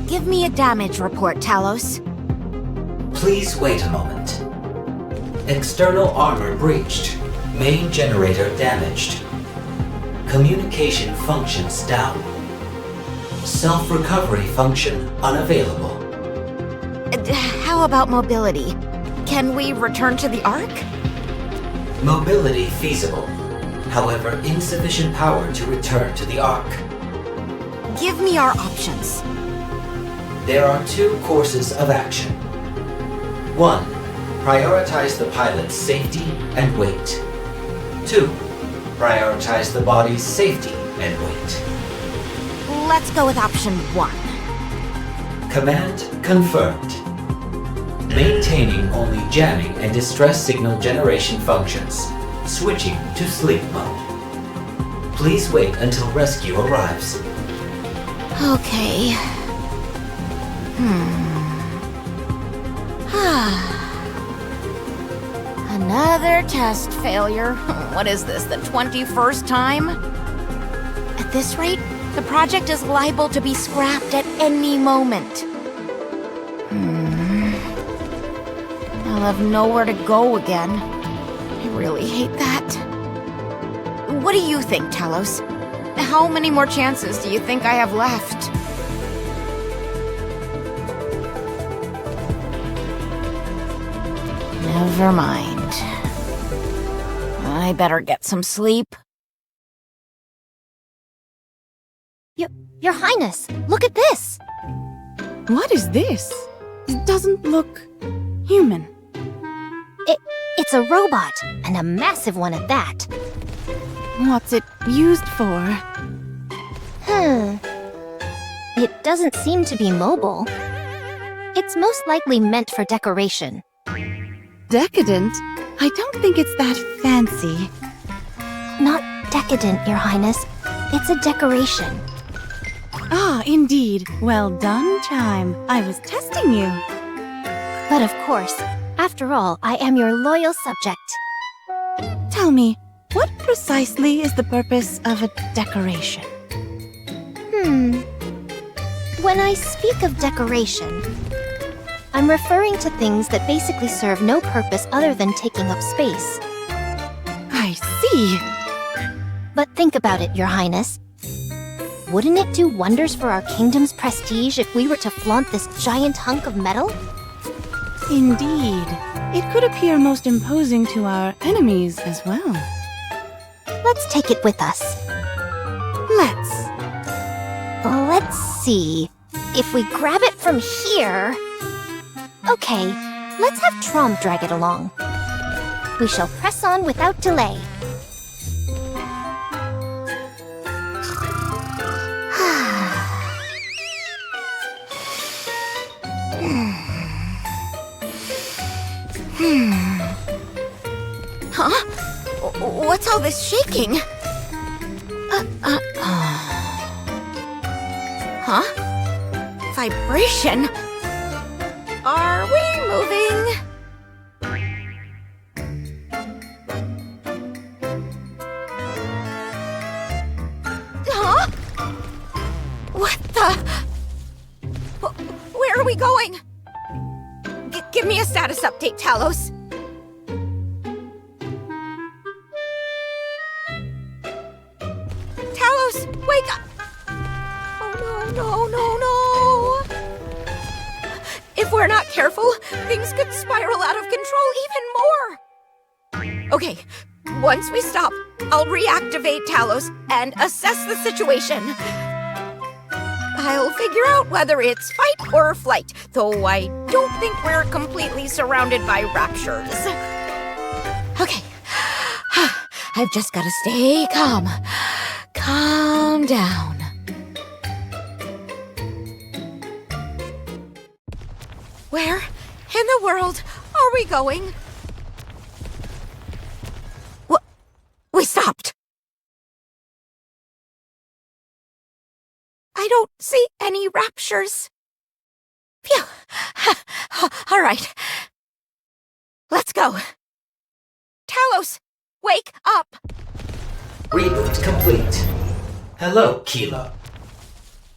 Give me a damage report, Talos. Please wait a moment. External armor breached. Main generator damaged. Communication functions down. Self-recovery function unavailable. How about mobility? Can we return to the Ark? Mobility feasible. However, insufficient power to return to the Ark. Give me our options. There are two courses of action. 1. Prioritize the pilot's safety and weight. 2. Prioritize the body's safety and weight. Let's go with option 1. Command confirmed. Maintaining only jamming and distress signal generation functions. Switching to sleep mode. Please wait until rescue arrives. Okay. Another test failure. What is this, the 21st time? At this rate, the project is liable to be scrapped at any moment. I'll have nowhere to go again. I really hate that. What do you think, Talos? How many more chances do you think I have left? Never mind. I better get some sleep. Your Highness, look at this! What is this? It doesn't look human. It's a robot, and a massive one at that. What's it used for? It doesn't seem to be mobile. It's most likely meant for decoration. Decadent? I don't think it's that fancy. Not decadent, Your Highness. It's a decoration. Ah, indeed. Well done, Chime. I was testing you. But of course, after all, I am your loyal subject. Tell me, what precisely is the purpose of a decoration? When I speak of decoration, I'm referring to things that basically serve no purpose other than taking up space. I see. But think about it, Your Highness. Wouldn't it do wonders for our kingdom's prestige if we were to flaunt this giant hunk of metal? Indeed. It could appear most imposing to our enemies as well. Let's take it with us. Let's see. If we grab it from here... Okay, let's have Trom drag it along. We shall press on without delay. Huh? What's all this shaking? Huh? Vibration? Are we moving? Huh? What the? Where are we going? Give me a status update, Talos. Talos, wake up! Oh, no. If we're not careful, things could spiral out of control even more. Okay, once we stop, I'll reactivate Talos and assess the situation. I'll figure out whether it's fight or flight, though I don't think we're completely surrounded by raptures. Okay, I've just gotta stay calm. Calm down. Where in the world are we going? What? We stopped. I don't see any raptures. Phew. All right. Let's go. Talos, wake up. Reboot complete. Hello, Kilo.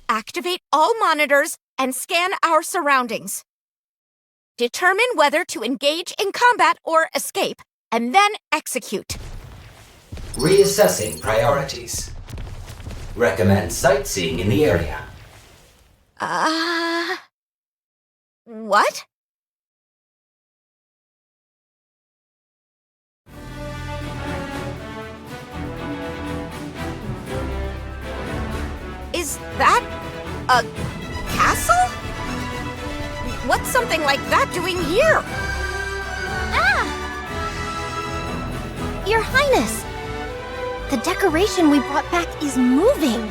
Activate all monitors and scan our surroundings. Determine whether to engage in combat or escape, and then execute. Reassessing priorities. Recommend sightseeing in the area. What? Is that a castle? What's something like that doing here? Ah! Your Highness! The decoration we brought back is moving.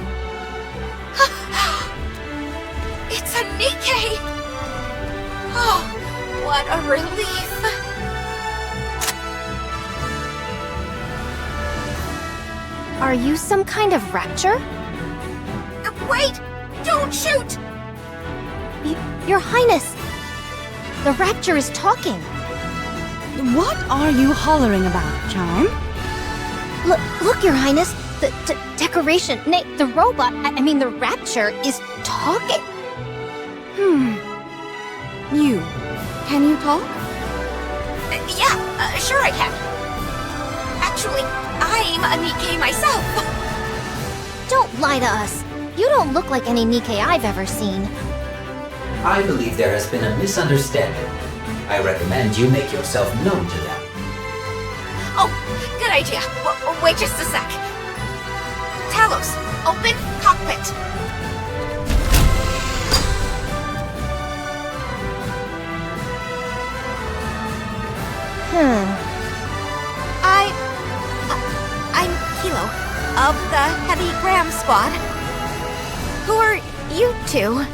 It's a Nikke! Oh, what a relief! Are you some kind of rapture? Wait! Don't shoot! Your Highness! The rapture is talking. What are you hollering about, Chime? Look, Your Highness! The decoration, nay, the robot, I mean the rapture, is talking. Can you talk? Yeah, sure I can. Actually, I'm a Nikke myself. Don't lie to us. You don't look like any Nikke I've ever seen. I believe there has been a misunderstanding. I recommend you make yourself known to them. Oh, good idea. Wait just a sec. Talos, open cockpit. I'm Kilo, of the Heavy Gram Squad. Who are you two?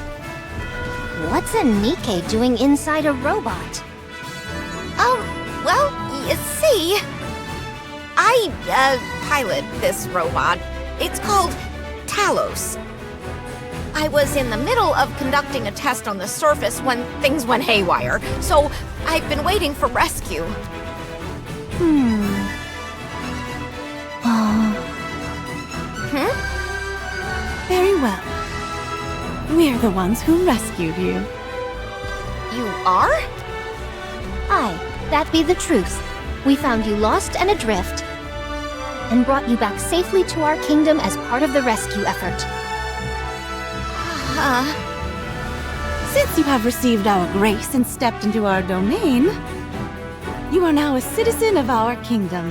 What's a Nikke doing inside a robot? Well, you see, I pilot this robot. It's called Talos. I was in the middle of conducting a test on the surface when things went haywire, so I've been waiting for rescue. Very well. We're the ones who rescued you. You are? Aye, that be the truth. We found you lost and adrift, and brought you back safely to our kingdom as part of the rescue effort. Since you have received our grace and stepped into our domain, you are now a citizen of our kingdom.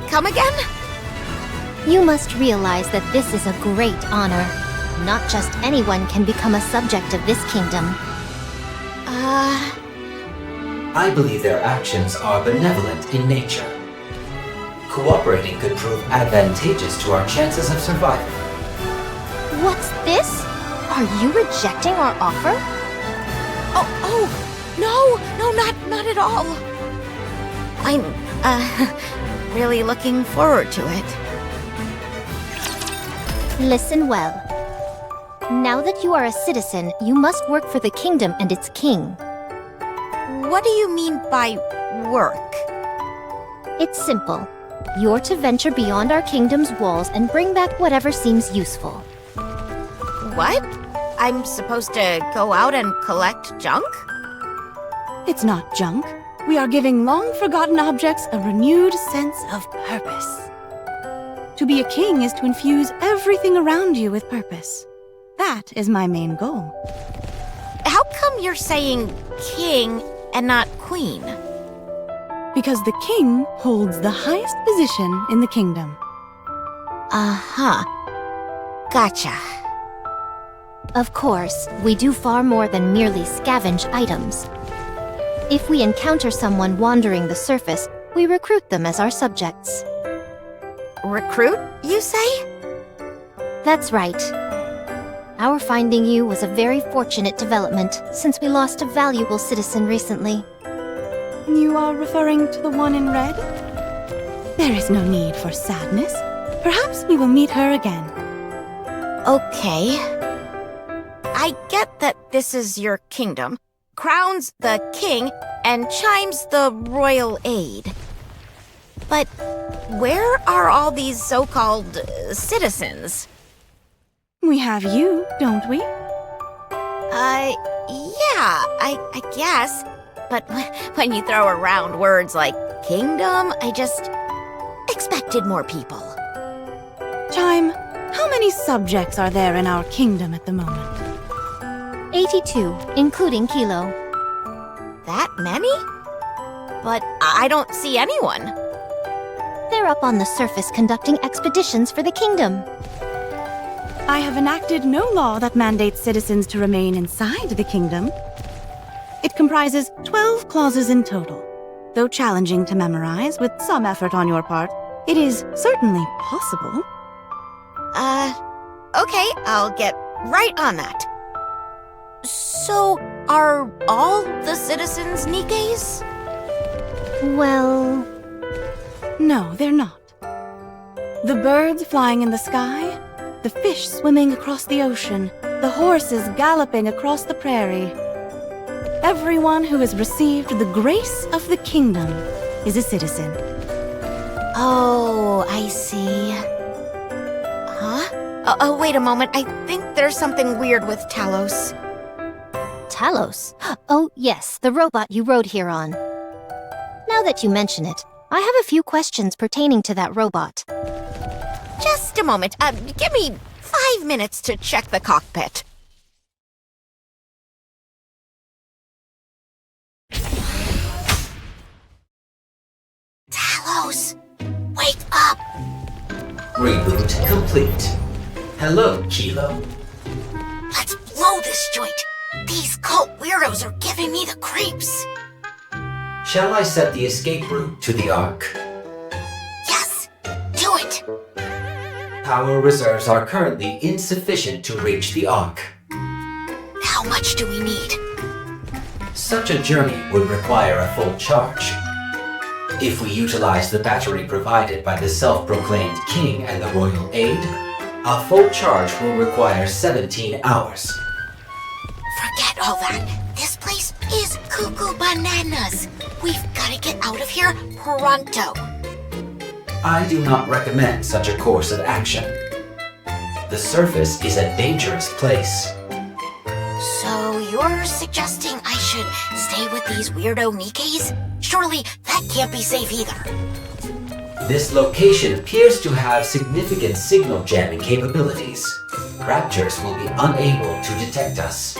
Come again? You must realize that this is a great honor. Not just anyone can become a subject of this kingdom. I believe their actions are benevolent in nature. Cooperating could prove advantageous to our chances of survival. What's this? Are you rejecting our offer? No, not at all. I'm, really looking forward to it. Listen well. Now that you are a citizen, you must work for the kingdom and its king. What do you mean by work? It's simple. You're to venture beyond our kingdom's walls and bring back whatever seems useful. What? I'm supposed to go out and collect junk? It's not junk. We are giving long-forgotten objects a renewed sense of purpose. To be a king is to infuse everything around you with purpose. That is my main goal. How come you're saying king and not queen? Because the king holds the highest position in the kingdom. Uh-huh. Gotcha. Of course, we do far more than merely scavenge items. If we encounter someone wandering the surface, we recruit them as our subjects. Recruit, you say? That's right. Our finding you was a very fortunate development, since we lost a valuable citizen recently. You are referring to the one in red? There is no need for sadness. Perhaps we will meet her again. Okay. I get that this is your kingdom. Crown's the king, and Chime's the royal aide. But where are all these so-called citizens? We have you, don't we? Yeah, I guess. But when you throw around words like kingdom, I just expected more people. Chime, how many subjects are there in our kingdom at the moment? 82, including Kilo. That many? But I don't see anyone. They're up on the surface conducting expeditions for the kingdom. I have enacted no law that mandates citizens to remain inside the kingdom. It comprises 12 clauses in total. Though challenging to memorize with some effort on your part, it is certainly possible. Okay, I'll get right on that. So, are all the citizens Nikkes? Well, No, they're not. The birds flying in the sky, the fish swimming across the ocean, the horses galloping across the prairie. Everyone who has received the grace of the kingdom is a citizen. Oh, I see. Huh? Oh, wait a moment. I think there's something weird with Talos. Talos. Oh, yes, the robot you rode here on. Now that you mention it, I have a few questions pertaining to that robot. Just a moment. Give me 5 minutes to check the cockpit. Talos, wake up! Reboot complete. Hello, Kilo. Let's blow this joint. These cult weirdos are giving me the creeps. Shall I set the escape route to the Ark? Yes, do it. Power reserves are currently insufficient to reach the Ark. How much do we need? Such a journey would require a full charge. If we utilize the battery provided by the self-proclaimed king and the royal aide, a full charge will require 17 hours. Forget all that. This place is cuckoo bananas. We've got to get out of here pronto. I do not recommend such a course of action. The surface is a dangerous place. So you're suggesting I should stay with these weirdo Nikkes? Surely that can't be safe either. This location appears to have significant signal jamming capabilities. Raptors will be unable to detect us.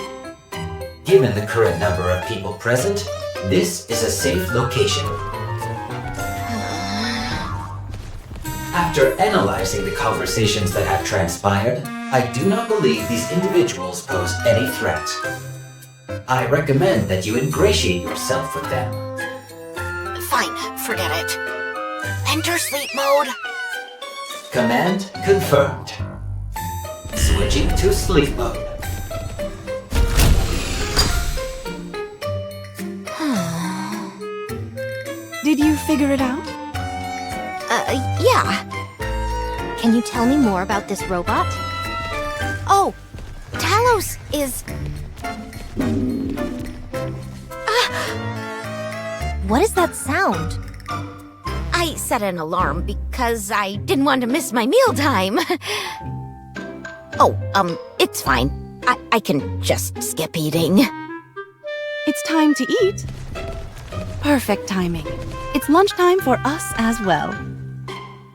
Given the current number of people present, this is a safe location. After analyzing the conversations that have transpired, I do not believe these individuals pose any threat. I recommend that you ingratiate yourself with them. Fine, forget it. Enter sleep mode. Command confirmed. Switching to sleep mode. Did you figure it out? Yeah. Can you tell me more about this robot? Oh, Talos is... What is that sound? I set an alarm because I didn't want to miss my mealtime. Oh, it's fine. I can just skip eating. It's time to eat. Perfect timing. It's lunchtime for us as well.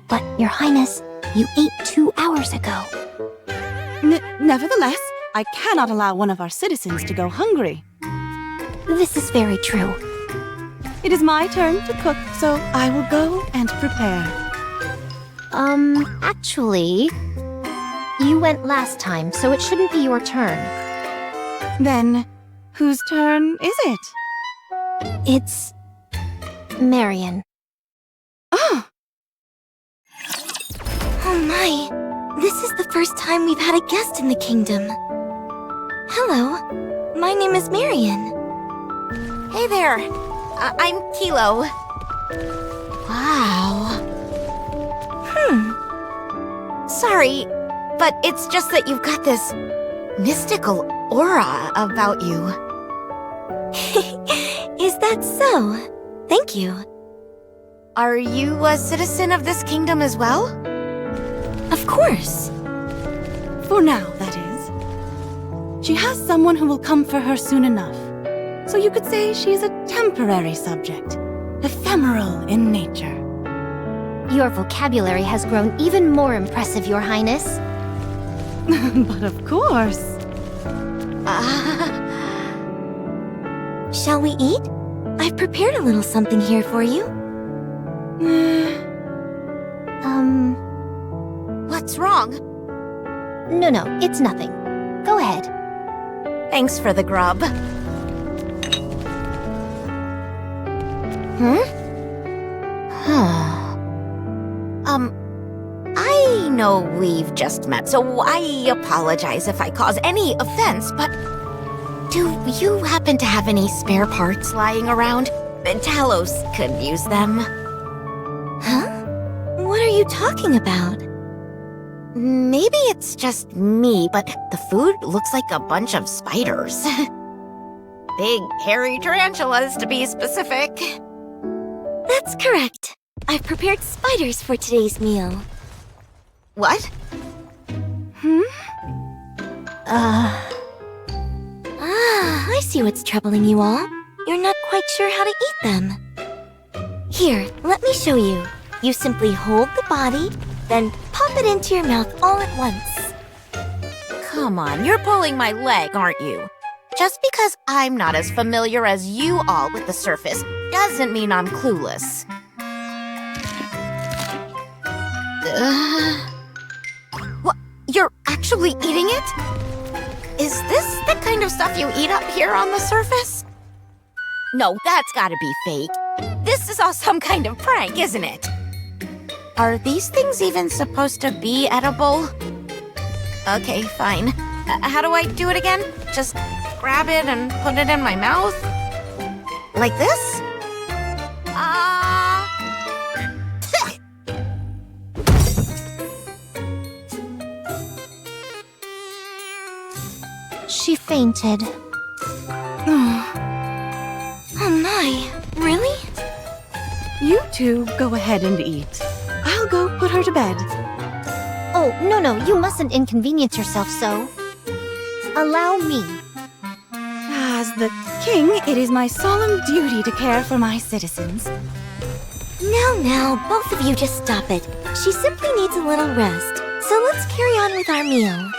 But, Your Highness, you ate 2 hours ago. Nevertheless, I cannot allow one of our citizens to go hungry. This is very true. It is my turn to cook, so I will go and prepare. Actually, you went last time, so it shouldn't be your turn. Then, whose turn is it? It's... Marion. Oh! Oh my, this is the first time we've had a guest in the kingdom. Hello, my name is Marion. Hey there. I'm Kilo. Wow. Sorry, but it's just that you've got this mystical aura about you. Is that so? Thank you. Are you a citizen of this kingdom as well? Of course. For now, that is. She has someone who will come for her soon enough. So you could say she is a temporary subject, ephemeral in nature. Your vocabulary has grown even more impressive, Your Highness. But of course. Shall we eat? I've prepared a little something here for you. What's wrong? No, it's nothing. Go ahead. Thanks for the grub. I know we've just met, so I apologize if I cause any offense, but do you happen to have any spare parts lying around? Talos could use them. Huh? What are you talking about? Maybe it's just me, but the food looks like a bunch of spiders. Big, hairy tarantulas, to be specific. That's correct. I've prepared spiders for today's meal. What? I see what's troubling you all. You're not quite sure how to eat them. Here, let me show you. You simply hold the body, then pop it into your mouth all at once. Come on, you're pulling my leg, aren't you? Just because I'm not as familiar as you all with the surface doesn't mean I'm clueless. What? You're actually eating it? Is this the kind of stuff you eat up here on the surface? No, that's gotta be fake. This is all some kind of prank, isn't it? Are these things even supposed to be edible? Okay, fine. How do I do it again? Just grab it and put it in my mouth? Like this? She fainted. Oh my, really? You two go ahead and eat. I'll go put her to bed. Oh, no, you mustn't inconvenience yourself so. Allow me. As the king, it is my solemn duty to care for my citizens. Now, both of you just stop it. She simply needs a little rest. So let's carry on with our meal.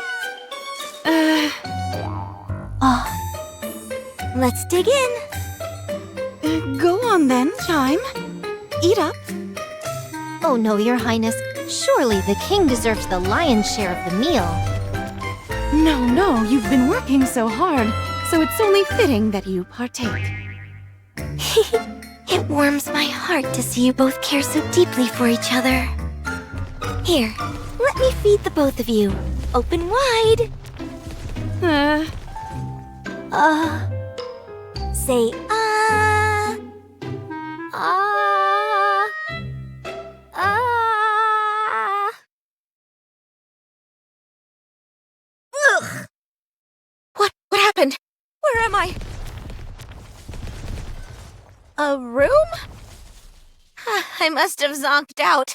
Let's dig in. Go on then, Chime. Eat up. Oh no, Your Highness. Surely the king deserves the lion's share of the meal. No, you've been working so hard, so it's only fitting that you partake. It warms my heart to see you both care so deeply for each other. Here, let me feed the both of you. Open wide. Say ah. Ah. Ah. Ugh! What happened? Where am I? A room? I must have zonked out.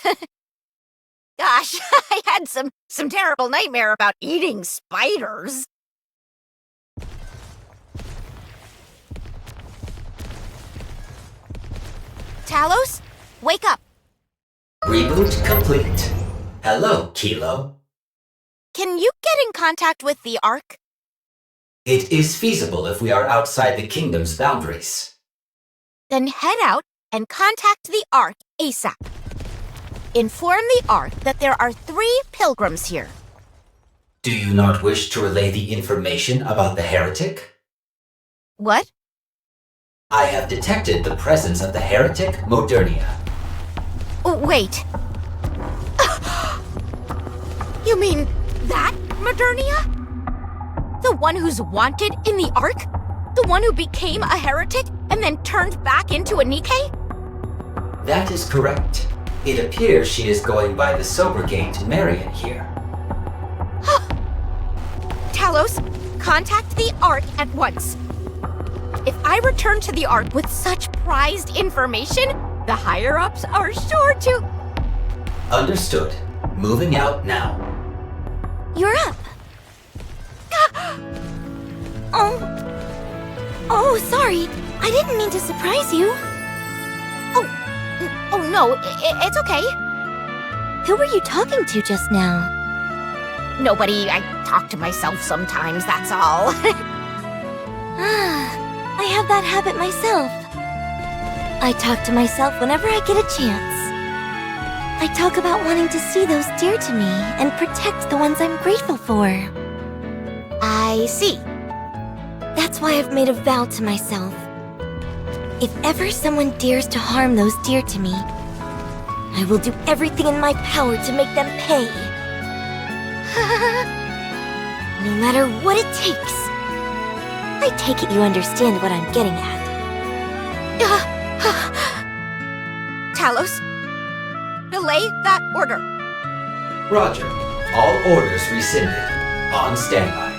Gosh, I had some terrible nightmare about eating spiders. Talos, wake up. Reboot complete. Hello, Kilo. Can you get in contact with the Ark? It is feasible if we are outside the kingdom's boundaries. Then head out and contact the Ark ASAP. Inform the Ark that there are 3 pilgrims here. Do you not wish to relay the information about the heretic? What? I have detected the presence of the heretic Modernia. Oh, wait. You mean that Modernia? The one who's wanted in the Ark? The one who became a heretic and then turned back into a Nikke? That is correct. It appears she is going by the Sobergate Marion here. Talos, contact the Ark at once. If I return to the Ark with such prized information, the higher-ups are sure to... Understood. Moving out now. You're up. Oh. Oh, sorry. I didn't mean to surprise you. Oh no, it's okay. Who were you talking to just now? Nobody. I talk to myself sometimes, that's all. I have that habit myself. I talk to myself whenever I get a chance. I talk about wanting to see those dear to me and protect the ones I'm grateful for. I see. That's why I've made a vow to myself. If ever someone dares to harm those dear to me, I will do everything in my power to make them pay. No matter what it takes. I take it you understand what I'm getting at. Talos, belay that order. Roger. All orders rescinded. On standby.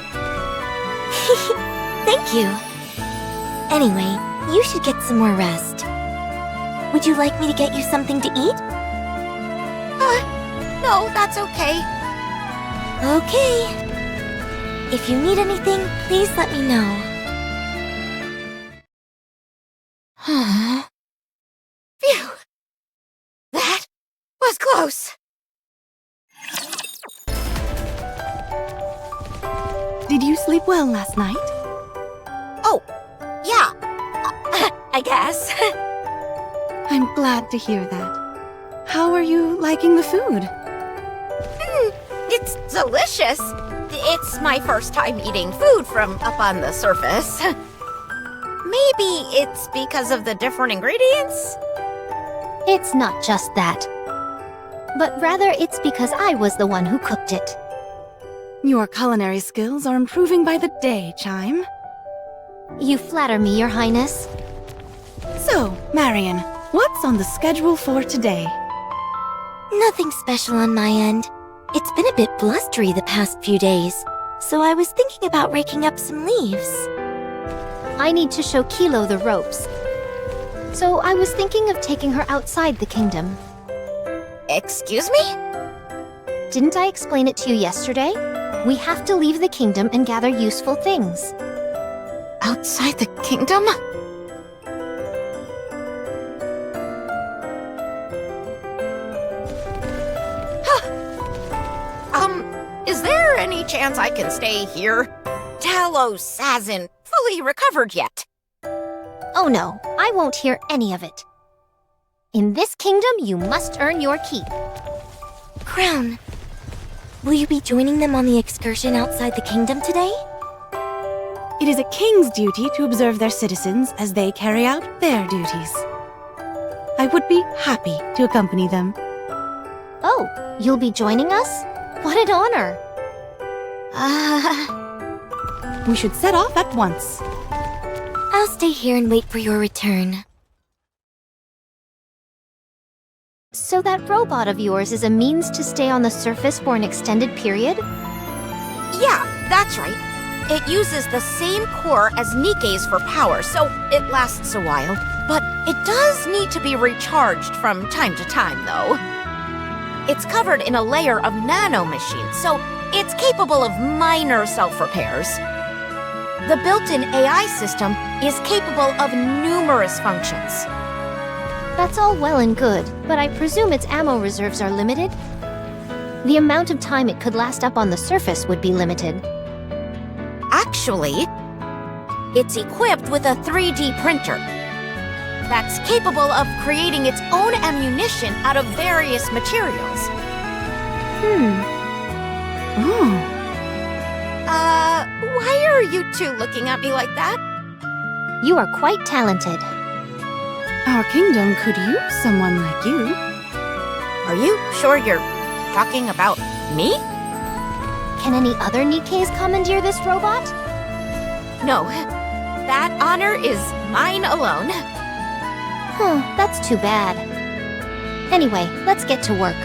Thank you. Anyway, you should get some more rest. Would you like me to get you something to eat? No, that's okay. Okay. If you need anything, please let me know. Phew. That was close. Did you sleep well last night? Oh, yeah. I guess. I'm glad to hear that. How are you liking the food? It's delicious. It's my first time eating food from up on the surface. Maybe it's because of the different ingredients? It's not just that. But rather it's because I was the one who cooked it. Your culinary skills are improving by the day, Chime. You flatter me, Your Highness. So, Marion, what's on the schedule for today? Nothing special on my end. It's been a bit blustery the past few days, so I was thinking about raking up some leaves. I need to show Kilo the ropes. So I was thinking of taking her outside the kingdom. Excuse me? Didn't I explain it to you yesterday? We have to leave the kingdom and gather useful things. Outside the kingdom? Is there any chance I can stay here? Talos hasn't fully recovered yet. Oh no, I won't hear any of it. In this kingdom, you must earn your keep. Crown, will you be joining them on the excursion outside the kingdom today? It is a king's duty to observe their citizens as they carry out their duties. I would be happy to accompany them. Oh, you'll be joining us? What an honor! We should set off at once. I'll stay here and wait for your return. So that robot of yours is a means to stay on the surface for an extended period? Yeah, that's right. It uses the same core as Nikke's for power, so it lasts a while. But it does need to be recharged from time to time, though. It's covered in a layer of nanomachines, so it's capable of minor self-repairs. The built-in AI system is capable of numerous functions. That's all well and good, but I presume its ammo reserves are limited? The amount of time it could last up on the surface would be limited. Actually, it's equipped with a 3D printer that's capable of creating its own ammunition out of various materials. Oh, Why are you two looking at me like that? You are quite talented. our kingdom could use someone like you. Are you sure you're talking about me? Can any other Nikkes commandeer this robot? No, that honor is mine alone. That's too bad. Anyway, let's get to work.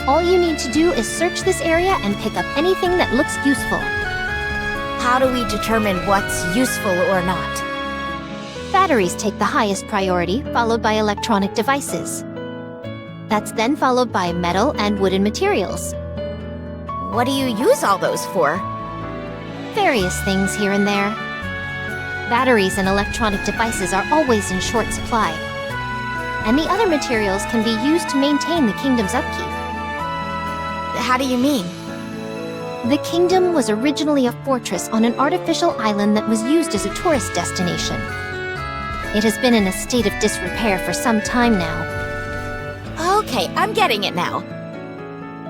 All you need to do is search this area and pick up anything that looks useful. How do we determine what's useful or not? Batteries take the highest priority, followed by electronic devices. That's then followed by metal and wooden materials. What do you use all those for? various things here and there. Batteries and electronic devices are always in short supply, and the other materials can be used to maintain the kingdom's upkeep. How do you mean? The kingdom was originally a fortress on an artificial island that was used as a tourist destination. It has been in a state of disrepair for some time now. Okay, I'm getting it now.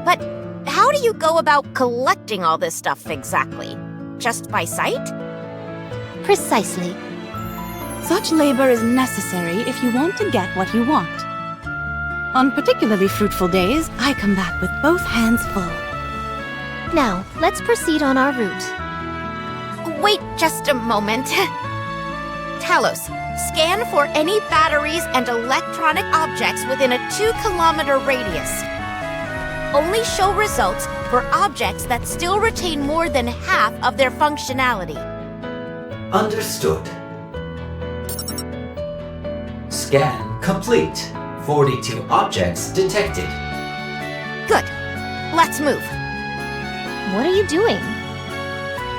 But how do you go about collecting all this stuff exactly? Just by sight? Precisely. Such labor is necessary if you want to get what you want. On particularly fruitful days, I come back with both hands full. Now, let's proceed on our route. Wait just a moment. Talos, scan for any batteries and electronic objects within a 2-kilometer radius. Only show results for objects that still retain more than half of their functionality. Understood. Scan complete. 42 objects detected. Good. Let's move. What are you doing?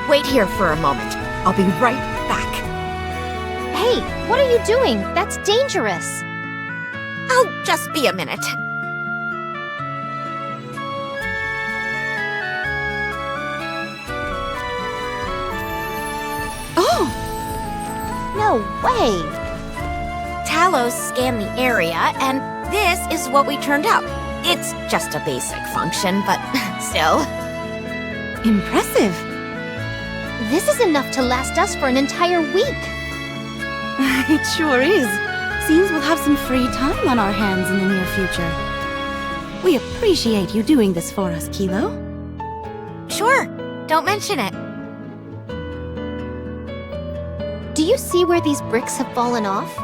Wait here for a moment. I'll be right back. Hey, what are you doing? That's dangerous. I'll just be a minute. Oh! No way! Talos scanned the area, and this is what we turned up. It's just a basic function, but still. Impressive! This is enough to last us for an entire week. It sure is. Seems we'll have some free time on our hands in the near future. We appreciate you doing this for us, Kilo. Sure, don't mention it. Do you see where these bricks have fallen off?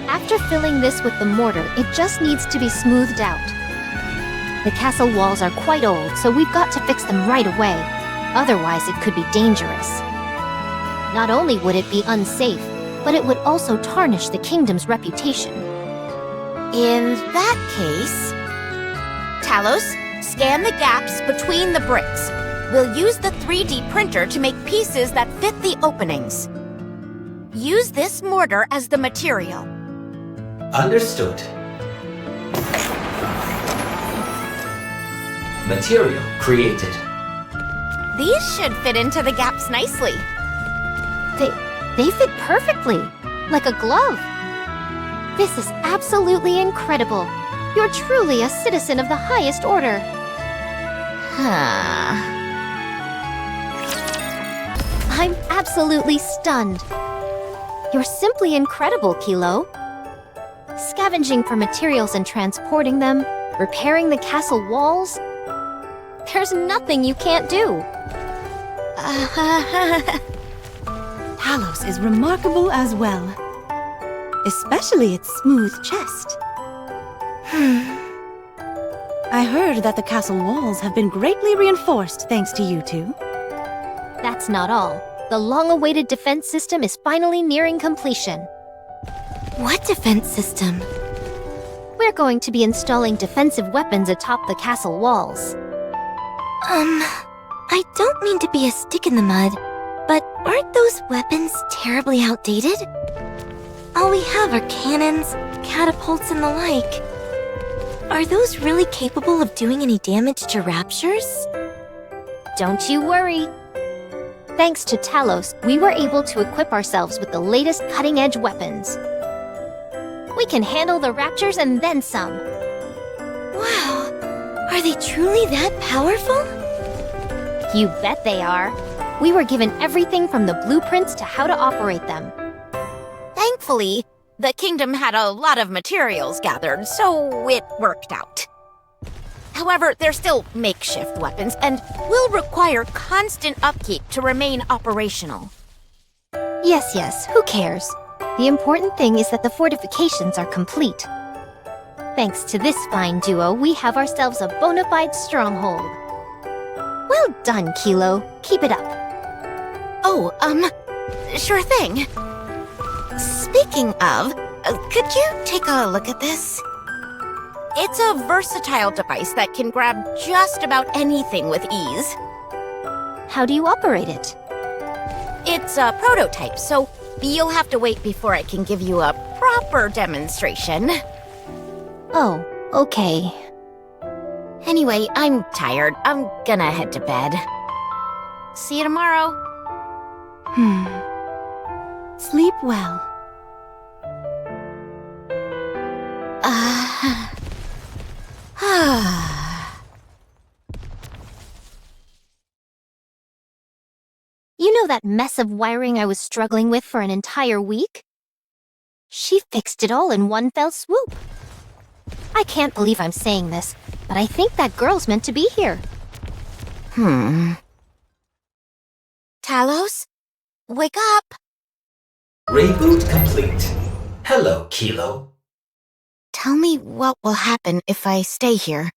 After filling this with the mortar, it just needs to be smoothed out. The castle walls are quite old, so we've got to fix them right away. Otherwise, it could be dangerous. Not only would it be unsafe, but it would also tarnish the kingdom's reputation. In that case, Talos, scan the gaps between the bricks. We'll use the 3D printer to make pieces that fit the openings. Use this mortar as the material. Understood. Material created. These should fit into the gaps nicely. They fit perfectly, like a glove. This is absolutely incredible. You're truly a citizen of the highest order. I'm absolutely stunned. You're simply incredible, Kilo. Scavenging for materials and transporting them, repairing the castle walls. There's nothing you can't do. Talos is remarkable as well. Especially its smooth chest. I heard that the castle walls have been greatly reinforced thanks to you two. That's not all. The long-awaited defense system is finally nearing completion. What defense system? We're going to be installing defensive weapons atop the castle walls. I don't mean to be a stick in the mud, but aren't those weapons terribly outdated? All we have are cannons, catapults, and the like. Are those really capable of doing any damage to raptures? Don't you worry. Thanks to Talos, we were able to equip ourselves with the latest cutting-edge weapons. We can handle the raptures and then some. Wow, are they truly that powerful? You bet they are. We were given everything from the blueprints to how to operate them. Thankfully, the kingdom had a lot of materials gathered, so it worked out. However, they're still makeshift weapons and will require constant upkeep to remain operational. Yes, who cares? The important thing is that the fortifications are complete. Thanks to this fine duo, we have ourselves a bona fide stronghold. Well done, Kilo. Keep it up. Oh, sure thing. Speaking of, could you take a look at this? It's a versatile device that can grab just about anything with ease. How do you operate it? It's a prototype, so you'll have to wait before I can give you a proper demonstration. Oh, okay. Anyway, I'm tired. I'm gonna head to bed. See you tomorrow. Sleep well. You know that mess of wiring I was struggling with for an entire week? She fixed it all in one fell swoop. I can't believe I'm saying this, but I think that girl's meant to be here. Talos? Wake up! Reboot complete. Hello, Kilo. Tell me what will happen if I stay here.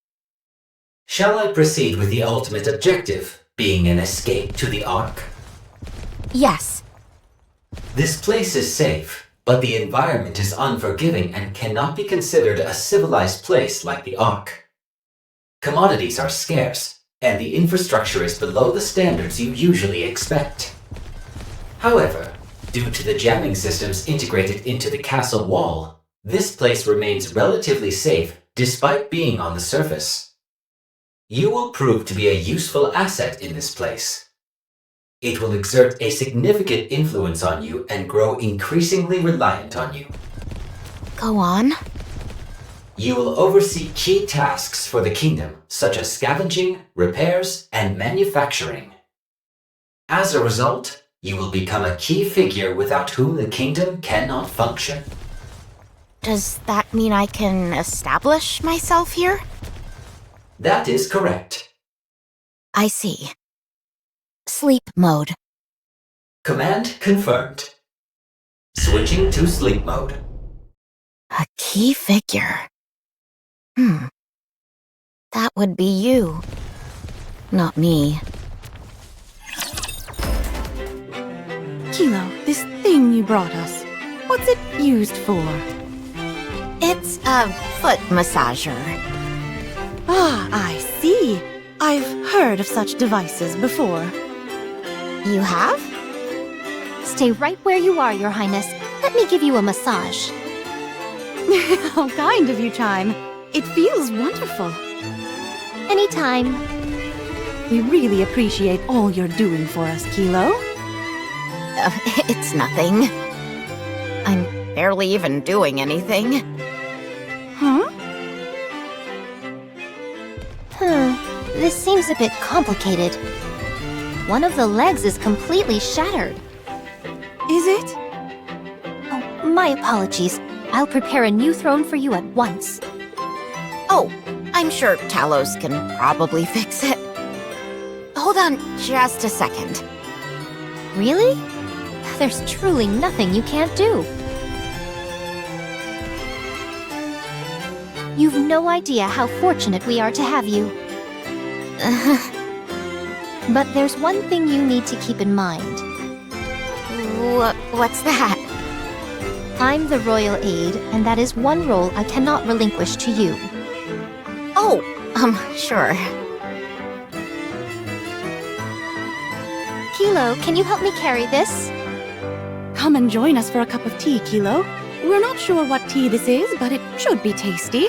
Shall I proceed with the ultimate objective, being an escape to the Ark? Yes. This place is safe, but the environment is unforgiving and cannot be considered a civilized place like the Ark. Commodities are scarce, and the infrastructure is below the standards you usually expect. However, due to the jamming systems integrated into the castle wall, this place remains relatively safe despite being on the surface. You will prove to be a useful asset in this place. It will exert a significant influence on you and grow increasingly reliant on you. Go on. You will oversee key tasks for the kingdom, such as scavenging, repairs, and manufacturing. As a result, you will become a key figure without whom the kingdom cannot function. Does that mean I can establish myself here? That is correct. I see. Sleep mode. Command confirmed. Switching to sleep mode. A key figure. That would be you. Not me. Kilo, this thing you brought us, what's it used for? It's a foot massager. Ah, I see. I've heard of such devices before. You have? Stay right where you are, Your Highness. Let me give you a massage. How kind of you, Chime. It feels wonderful. Anytime. We really appreciate all you're doing for us, Kilo. It's nothing. I'm barely even doing anything. Huh? This seems a bit complicated. One of the legs is completely shattered. Is it? Oh, my apologies. I'll prepare a new throne for you at once. Oh, I'm sure Talos can probably fix it. Hold on just a second. Really? There's truly nothing you can't do. You've no idea how fortunate we are to have you. But there's one thing you need to keep in mind. What's that? I'm the royal aide, and that is one role I cannot relinquish to you. Oh, sure. Kilo, can you help me carry this? Come and join us for a cup of tea, Kilo. We're not sure what tea this is, but it should be tasty.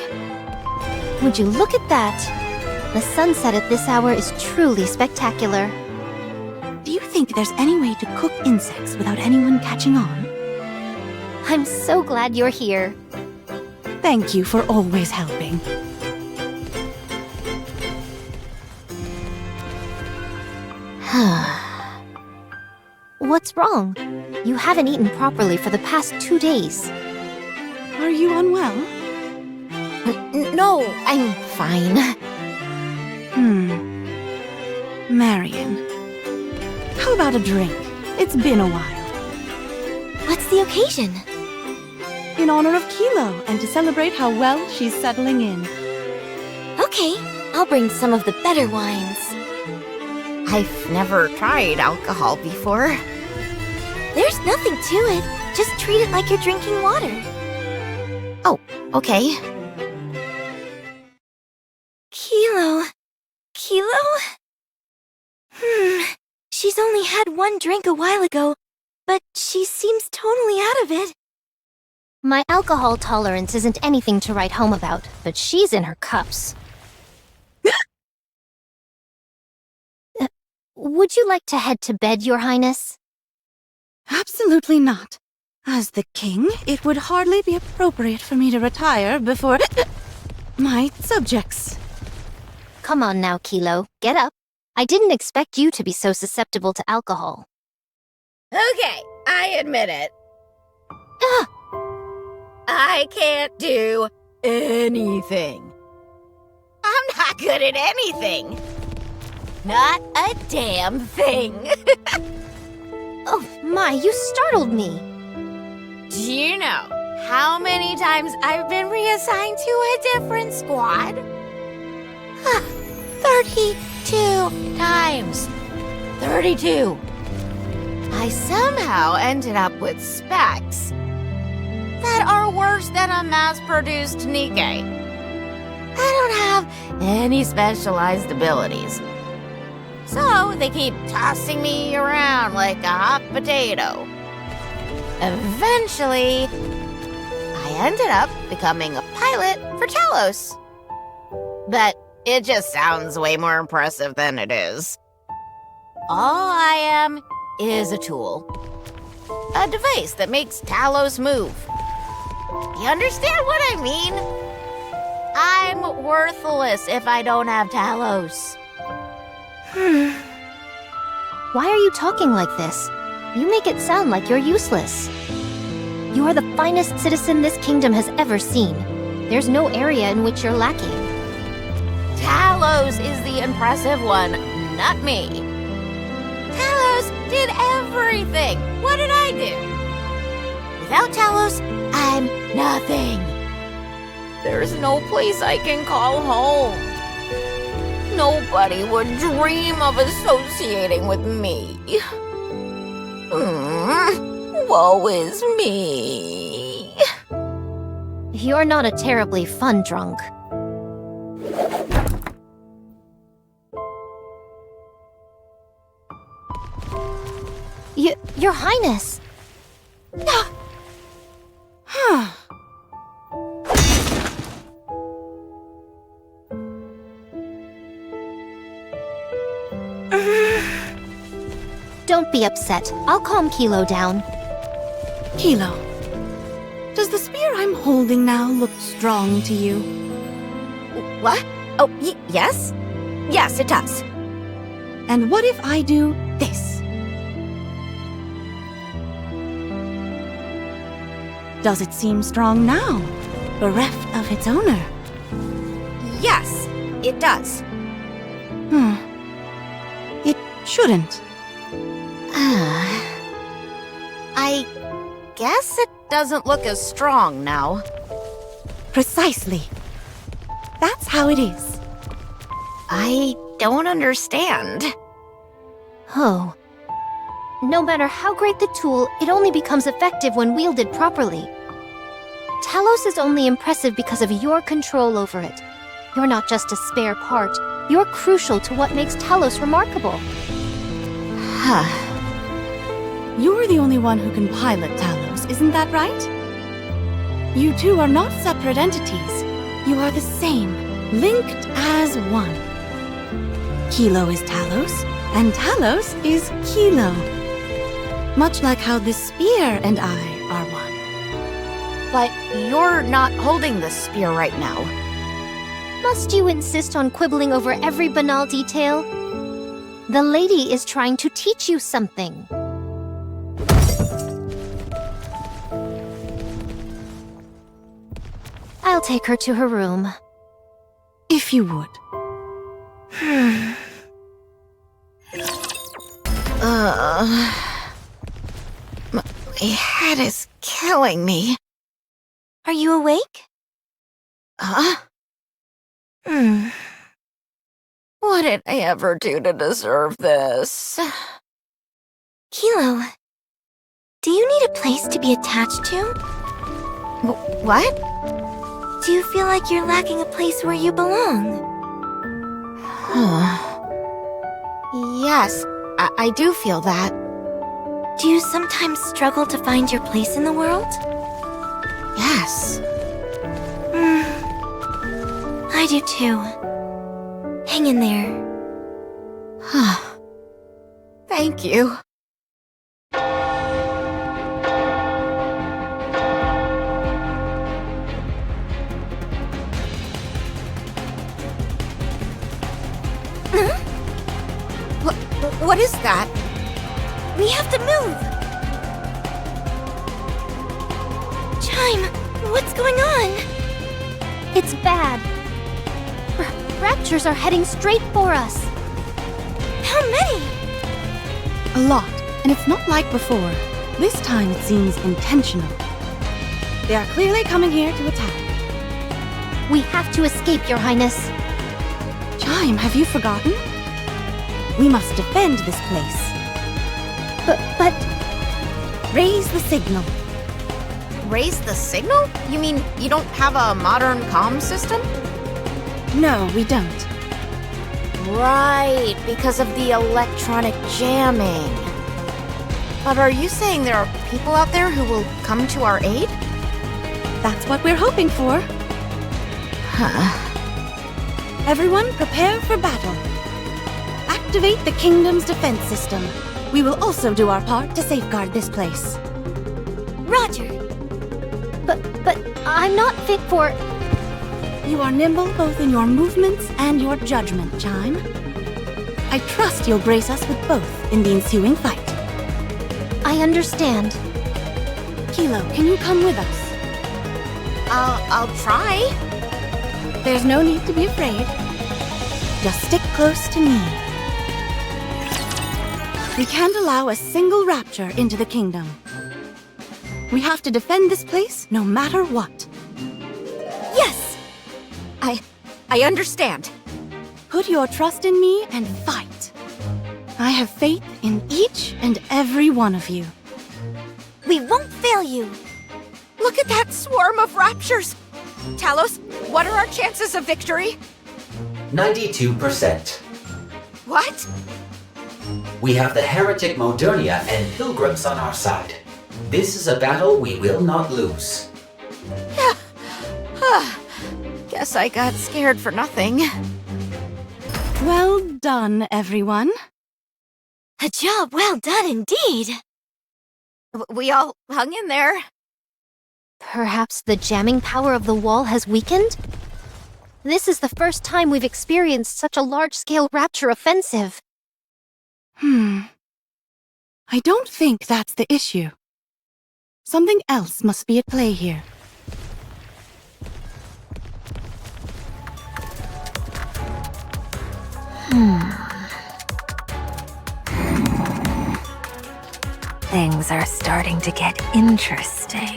Would you look at that? The sunset at this hour is truly spectacular. Do you think there's any way to cook insects without anyone catching on? I'm so glad you're here. Thank you for always helping. What's wrong? You haven't eaten properly for the past 2 days. Are you unwell? No, I'm fine. Marion. How about a drink? It's been a while. What's the occasion? In honor of Kilo, and to celebrate how well she's settling in. Okay, I'll bring some of the better wines. I've never tried alcohol before. There's nothing to it. Just treat it like you're drinking water. Oh, okay. Kilo. Kilo? She's only had one drink a while ago, but she seems totally out of it. My alcohol tolerance isn't anything to write home about, but she's in her cups. Would you like to head to bed, Your Highness? Absolutely not. As the king, it would hardly be appropriate for me to retire before my subjects. Come on now, Kilo. Get up. I didn't expect you to be so susceptible to alcohol. Okay, I admit it. Ugh. I can't do anything. I'm not good at anything. Not a damn thing. Oh my, you startled me. Do you know how many times I've been reassigned to a different squad? 32 times. 32. I somehow ended up with specs that are worse than a mass-produced Nikke. I don't have any specialized abilities. So they keep tossing me around like a hot potato. Eventually, I ended up becoming a pilot for Talos. But it just sounds way more impressive than it is. All I am is a tool. A device that makes Talos move. You understand what I mean? I'm worthless if I don't have Talos. Why are you talking like this? You make it sound like you're useless. You are the finest citizen this kingdom has ever seen. There's no area in which you're lacking. Talos is the impressive one, not me. Talos did everything. What did I do? Without Talos, I'm nothing. There's no place I can call home. Nobody would dream of associating with me. Woe is me. You're not a terribly fun drunk. Your Highness! Don't be upset. I'll calm Kilo down. Kilo, does the spear I'm holding now look strong to you? What? Oh, yes? Yes, it does. And what if I do this? Does it seem strong now, bereft of its owner? Yes, it does. It shouldn't. I guess it doesn't look as strong now. Precisely. That's how it is. I don't understand. Oh. No matter how great the tool, it only becomes effective when wielded properly. Talos is only impressive because of your control over it. You're not just a spare part. You're crucial to what makes Talos remarkable. You're the only one who can pilot Talos, isn't that right? You two are not separate entities. You are the same, linked as one. Kilo is Talos, and Talos is Kilo. Much like how this spear and I are one. But you're not holding the spear right now. Must you insist on quibbling over every banal detail? The lady is trying to teach you something. I'll take her to her room. If you would. My head is killing me. Are you awake? Huh? What did I ever do to deserve this? Kilo, do you need a place to be attached to? What? Do you feel like you're lacking a place where you belong? Yes, I do feel that. Do you sometimes struggle to find your place in the world? Yes. I do too. Hang in there. Thank you. What is that? We have to move! Chime, what's going on? It's bad. Raptures are heading straight for us. How many? A lot, and it's not like before. This time it seems intentional. They are clearly coming here to attack. We have to escape, Your Highness. Chime, have you forgotten? We must defend this place. But Raise the signal. Raise the signal? You mean you don't have a modern comm system? No, we don't. Right, because of the electronic jamming. But are you saying there are people out there who will come to our aid? That's what we're hoping for. Everyone, prepare for battle. Activate the kingdom's defense system. We will also do our part to safeguard this place. Roger. But I'm not fit for... You are nimble both in your movements and your judgment, Chime. I trust you'll grace us with both in the ensuing fight. I understand. Kilo, can you come with us? I'll try. There's no need to be afraid. Just stick close to me. We can't allow a single rapture into the kingdom. We have to defend this place no matter what. Yes! I understand. Put your trust in me and fight. I have faith in each and every one of you. We won't fail you. Look at that swarm of raptures! Talos, what are our chances of victory? 92%. What? We have the heretic Modernia and pilgrims on our side. This is a battle we will not lose. Guess I got scared for nothing. Well done, everyone. A job well done indeed. We all hung in there. Perhaps the jamming power of the wall has weakened? This is the first time we've experienced such a large-scale rapture offensive. I don't think that's the issue. Something else must be at play here. Things are starting to get interesting.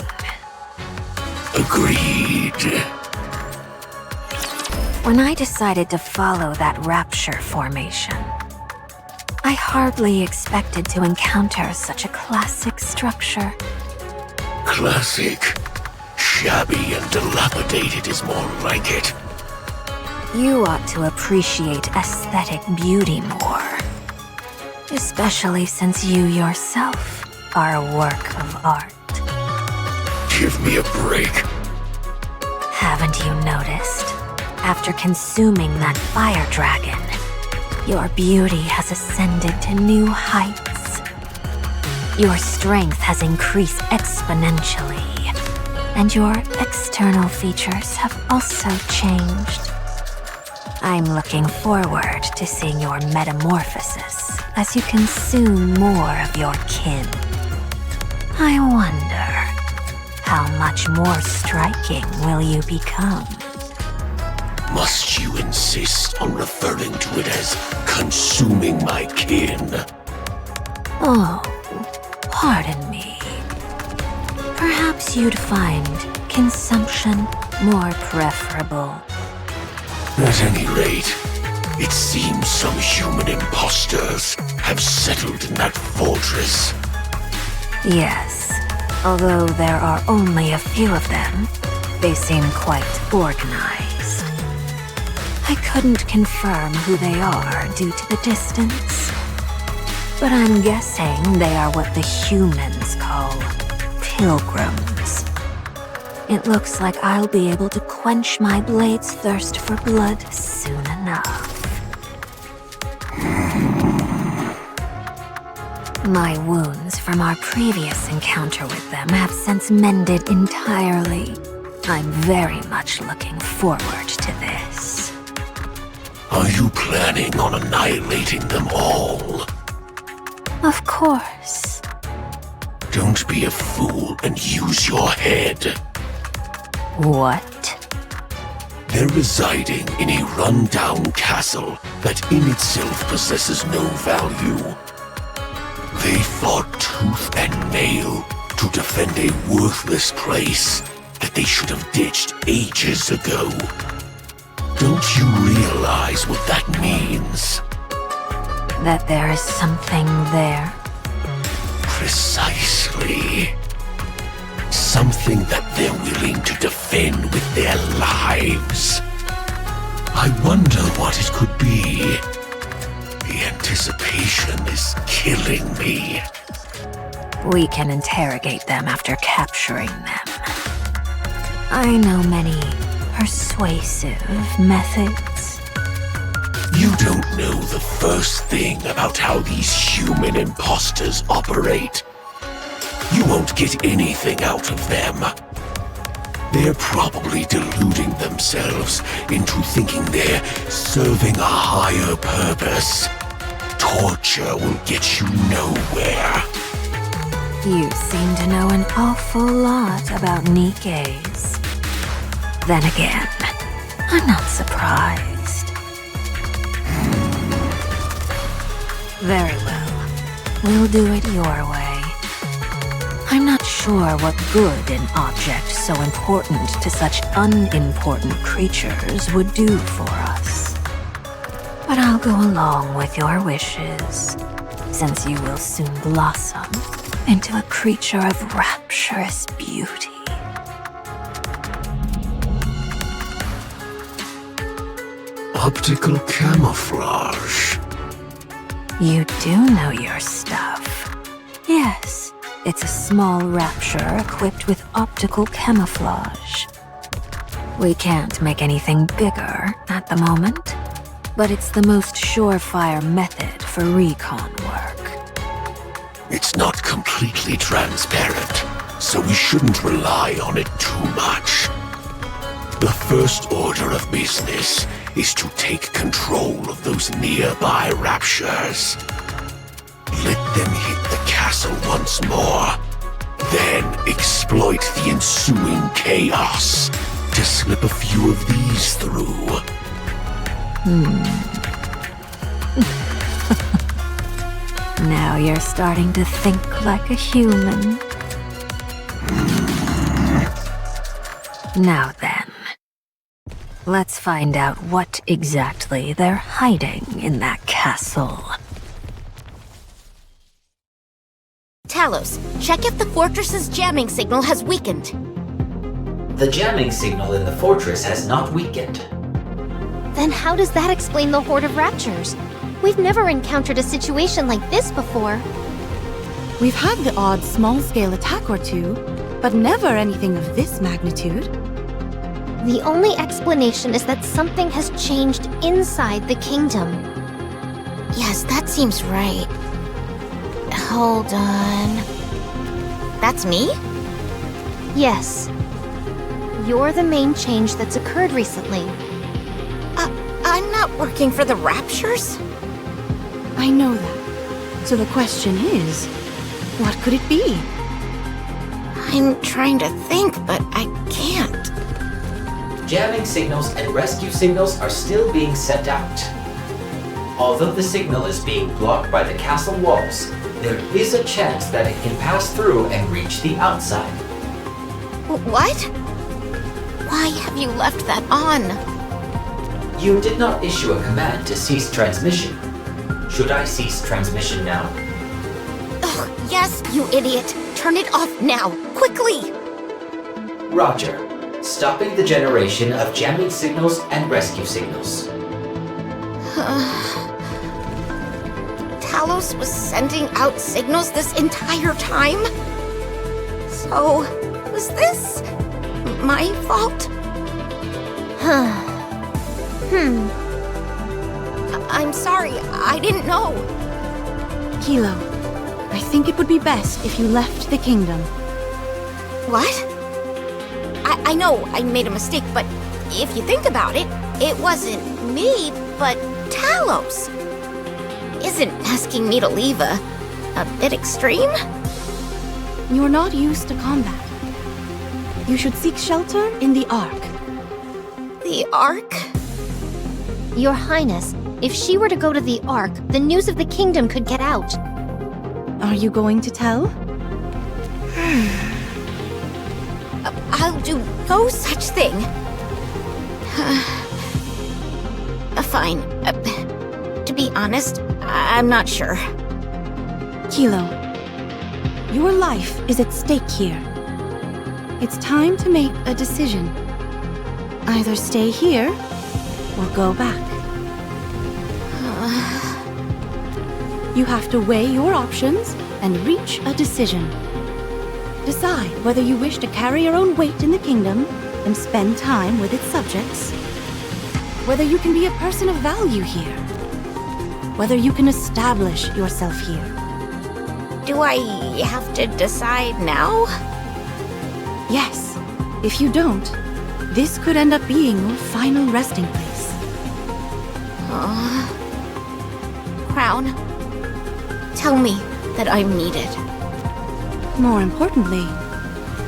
Agreed. When I decided to follow that rapture formation, I hardly expected to encounter such a classic structure. Classic. Shabby and dilapidated is more like it. You ought to appreciate aesthetic beauty more. Especially since you yourself are a work of art. Give me a break. Haven't you noticed? After consuming that fire dragon, your beauty has ascended to new heights. Your strength has increased exponentially, and your external features have also changed. I'm looking forward to seeing your metamorphosis as you consume more of your kin. I wonder, how much more striking will you become? Must you insist on referring to it as consuming my kin? Oh, pardon me. Perhaps you'd find consumption more preferable. At any rate, it seems some human imposters have settled in that fortress. Yes, although there are only a few of them, they seem quite organized. I couldn't confirm who they are due to the distance. but I'm guessing they are what the humans call pilgrims. It looks like I'll be able to quench my blade's thirst for blood soon enough. My wounds from our previous encounter with them have since mended entirely. I'm very much looking forward to this. Are you planning on annihilating them all? Of course. Don't be a fool and use your head. What? They're residing in a run-down castle that in itself possesses no value. They fought tooth and nail to defend a worthless place that they should have ditched ages ago. Don't you realize what that means? That there is something there? Precisely. Something that they're willing to defend with their lives. I wonder what it could be. The anticipation is killing me. We can interrogate them after capturing them. I know many persuasive methods. You don't know the first thing about how these human imposters operate. You won't get anything out of them. They're probably deluding themselves into thinking they're serving a higher purpose. Torture will get you nowhere. You seem to know an awful lot about Nikkes. Then again, I'm not surprised. Very well. We'll do it your way. I'm not sure what good an object so important to such unimportant creatures would do for us. But I'll go along with your wishes, since you will soon blossom into a creature of rapturous beauty. Optical camouflage. You do know your stuff. Yes, it's a small rapture equipped with optical camouflage. We can't make anything bigger at the moment, but it's the most surefire method for recon work. It's not completely transparent, so we shouldn't rely on it too much. The first order of business is to take control of those nearby raptures. Let them hit the castle once more, then exploit the ensuing chaos to slip a few of these through. Now you're starting to think like a human. Now then, let's find out what exactly they're hiding in that castle. Talos, check if the fortress's jamming signal has weakened. The jamming signal in the fortress has not weakened. Then how does that explain the horde of raptures? We've never encountered a situation like this before. We've had the odd small-scale attack or two, but never anything of this magnitude. The only explanation is that something has changed inside the kingdom. Yes, that seems right. Hold on. That's me? Yes. You're the main change that's occurred recently. I'm not working for the Raptures? I know that. So the question is, what could it be? I'm trying to think, but I can't. Jamming signals and rescue signals are still being sent out. Although the signal is being blocked by the castle walls, there is a chance that it can pass through and reach the outside. What? Why have you left that on? You did not issue a command to cease transmission. Should I cease transmission now? Ugh, yes, you idiot. Turn it off now, quickly! Roger. Stopping the generation of jamming signals and rescue signals. Talos was sending out signals this entire time? So, was this my fault? I'm sorry, I didn't know. Kilo, I think it would be best if you left the kingdom. What? I know I made a mistake, but if you think about it, it wasn't me, but Talos. Isn't asking me to leave a bit extreme? You're not used to combat. You should seek shelter in the Ark. The Ark? Your Highness, if she were to go to the Ark, the news of the kingdom could get out. Are you going to tell? I'll do no such thing. Fine. To be honest, I'm not sure. Kilo, your life is at stake here. It's time to make a decision. Either stay here or go back. You have to weigh your options and reach a decision. Decide whether you wish to carry your own weight in the kingdom and spend time with its subjects. Whether you can be a person of value here. Whether you can establish yourself here. Do I have to decide now? Yes. If you don't, this could end up being your final resting place. Crown, tell me that I'm needed. More importantly,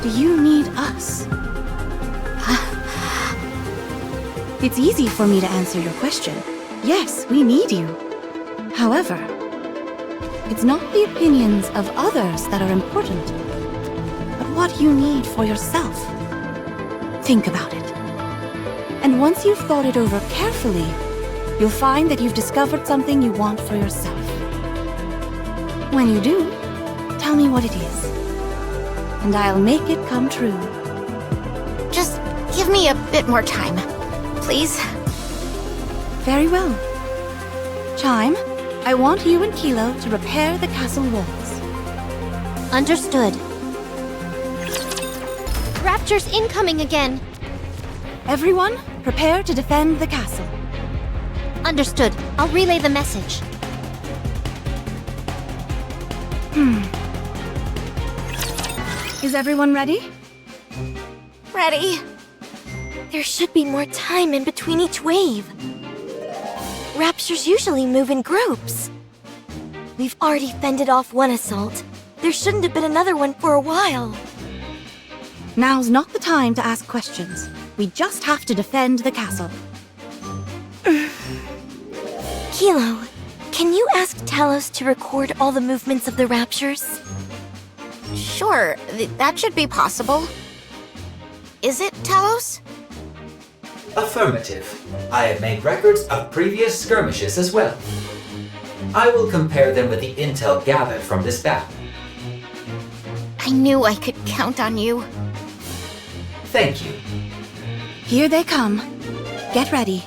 do you need us? It's easy for me to answer your question. Yes, we need you. However, it's not the opinions of others that are important, but what you need for yourself. Think about it. And once you've thought it over carefully, you'll find that you've discovered something you want for yourself. When you do, tell me what it is, and I'll make it come true. Just give me a bit more time, please. Very well. Chime, I want you and Kilo to repair the castle walls. Understood. Rapture's incoming again. Everyone, prepare to defend the castle. Understood. I'll relay the message. Is everyone ready? Ready? There should be more time in between each wave. Raptures usually move in groups. We've already fended off one assault. There shouldn't have been another one for a while. Now's not the time to ask questions. We just have to defend the castle. Kilo, can you ask Talos to record all the movements of the Raptures? Sure, that should be possible. Is it, Talos? Affirmative. I have made records of previous skirmishes as well. I will compare them with the intel gathered from this battle. I knew I could count on you. Thank you. Here they come. Get ready.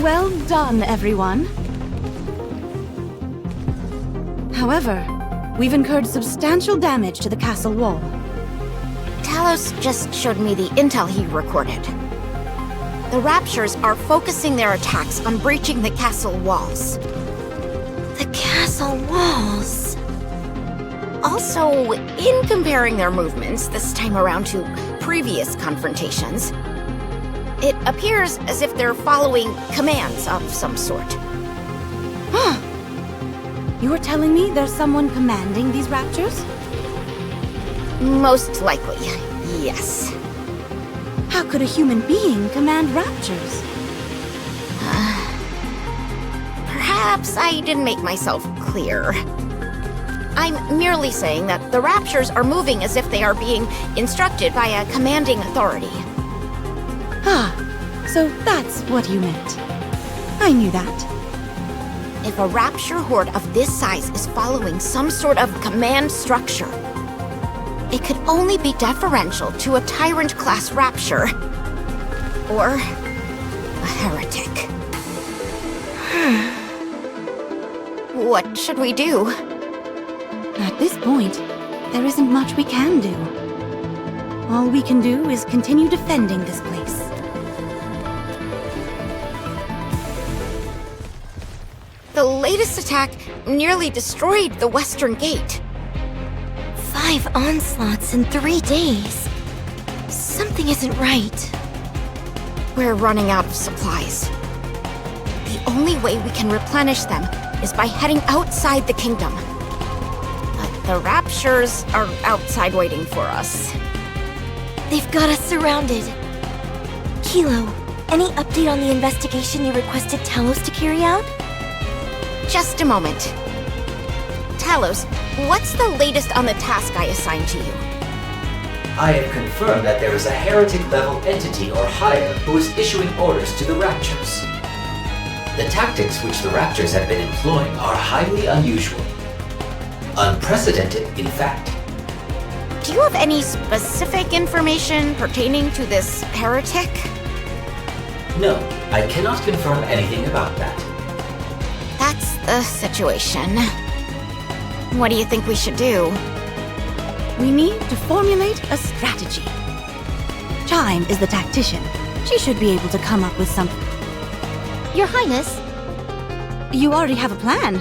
Well done, everyone. However, we've incurred substantial damage to the castle wall. Talos just showed me the intel he recorded. The Raptures are focusing their attacks on breaching the castle walls. The castle walls. Also, in comparing their movements this time around to previous confrontations, it appears as if they're following commands of some sort. Huh. You are telling me there's someone commanding these Raptures? Most likely, yes. How could a human being command Raptures? Perhaps I didn't make myself clear. I'm merely saying that the Raptures are moving as if they are being instructed by a commanding authority. Ah, so that's what you meant. I knew that. If a Rapture horde of this size is following some sort of command structure, it could only be deferential to a Tyrant-class Rapture. Or a heretic. What should we do? At this point, there isn't much we can do. All we can do is continue defending this place. The latest attack nearly destroyed the western gate. 5 onslaughts in 3 days. Something isn't right. We're running out of supplies. The only way we can replenish them is by heading outside the kingdom. But the Raptures are outside waiting for us. They've got us surrounded. Kilo, any update on the investigation you requested Talos to carry out? Just a moment. Talos, what's the latest on the task I assigned to you? I have confirmed that there is a heretic-level entity or higher who is issuing orders to the Raptures. The tactics which the Raptors have been employing are highly unusual. Unprecedented, in fact. Do you have any specific information pertaining to this heretic? No, I cannot confirm anything about that. That's the situation. What do you think we should do? We need to formulate a strategy. Chime is the tactician. She should be able to come up with something. Your Highness, You already have a plan.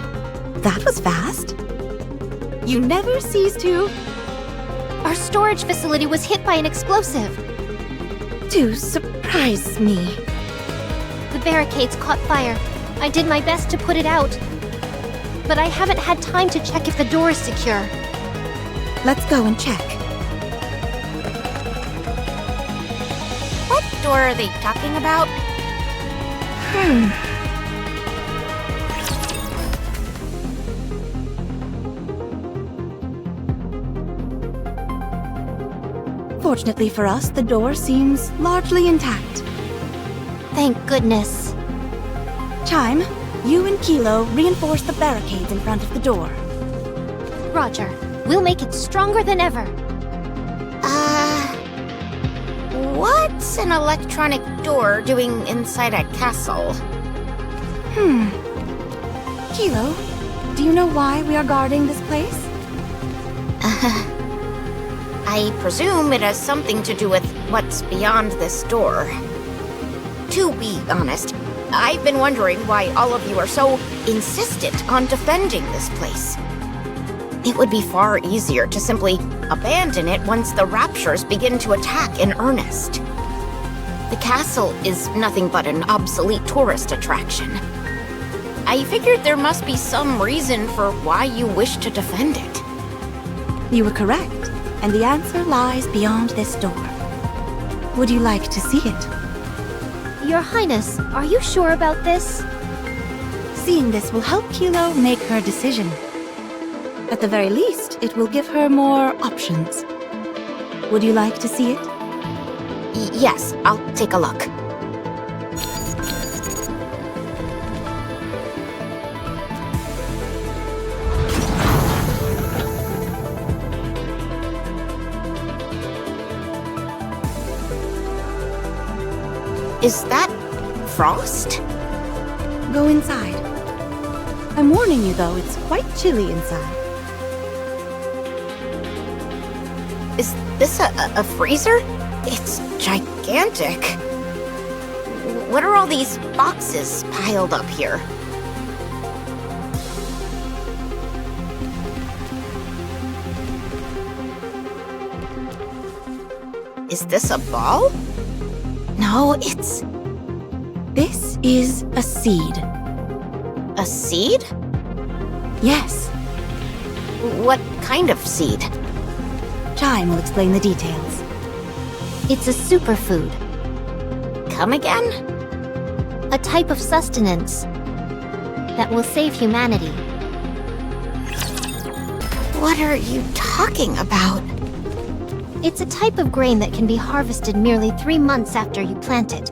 That was fast. You never cease to our storage facility was hit by an explosive. surprise me. The barricades caught fire. I did my best to put it out. But I haven't had time to check if the door is secure. Let's go and check. What door are they talking about? Fortunately for us, the door seems largely intact. Thank goodness. Chime, you and Kilo reinforce the barricades in front of the door. Roger. We'll make it stronger than ever. What's an electronic door doing inside a castle? Kilo, do you know why we are guarding this place? I presume it has something to do with what's beyond this door. To be honest, I've been wondering why all of you are so insistent on defending this place. It would be far easier to simply abandon it once the Raptures begin to attack in earnest. The castle is nothing but an obsolete tourist attraction. I figured there must be some reason for why you wish to defend it. You were correct, and the answer lies beyond this door. Would you like to see it? Your Highness, are you sure about this? Seeing this will help Kilo make her decision. At the very least, it will give her more options. Would you like to see it? Yes, I'll take a look. Is that frost? Go inside. I'm warning you though, it's quite chilly inside. Is this a freezer? It's gigantic. What are all these boxes piled up here? Is this a ball? No, it's... This is a seed. a seed? Yes, What kind of seed? Chime will explain the details. It's a superfood, Come again? a type of sustenance that will save humanity. What are you talking about? It's a type of grain that can be harvested merely 3 months after you plant it.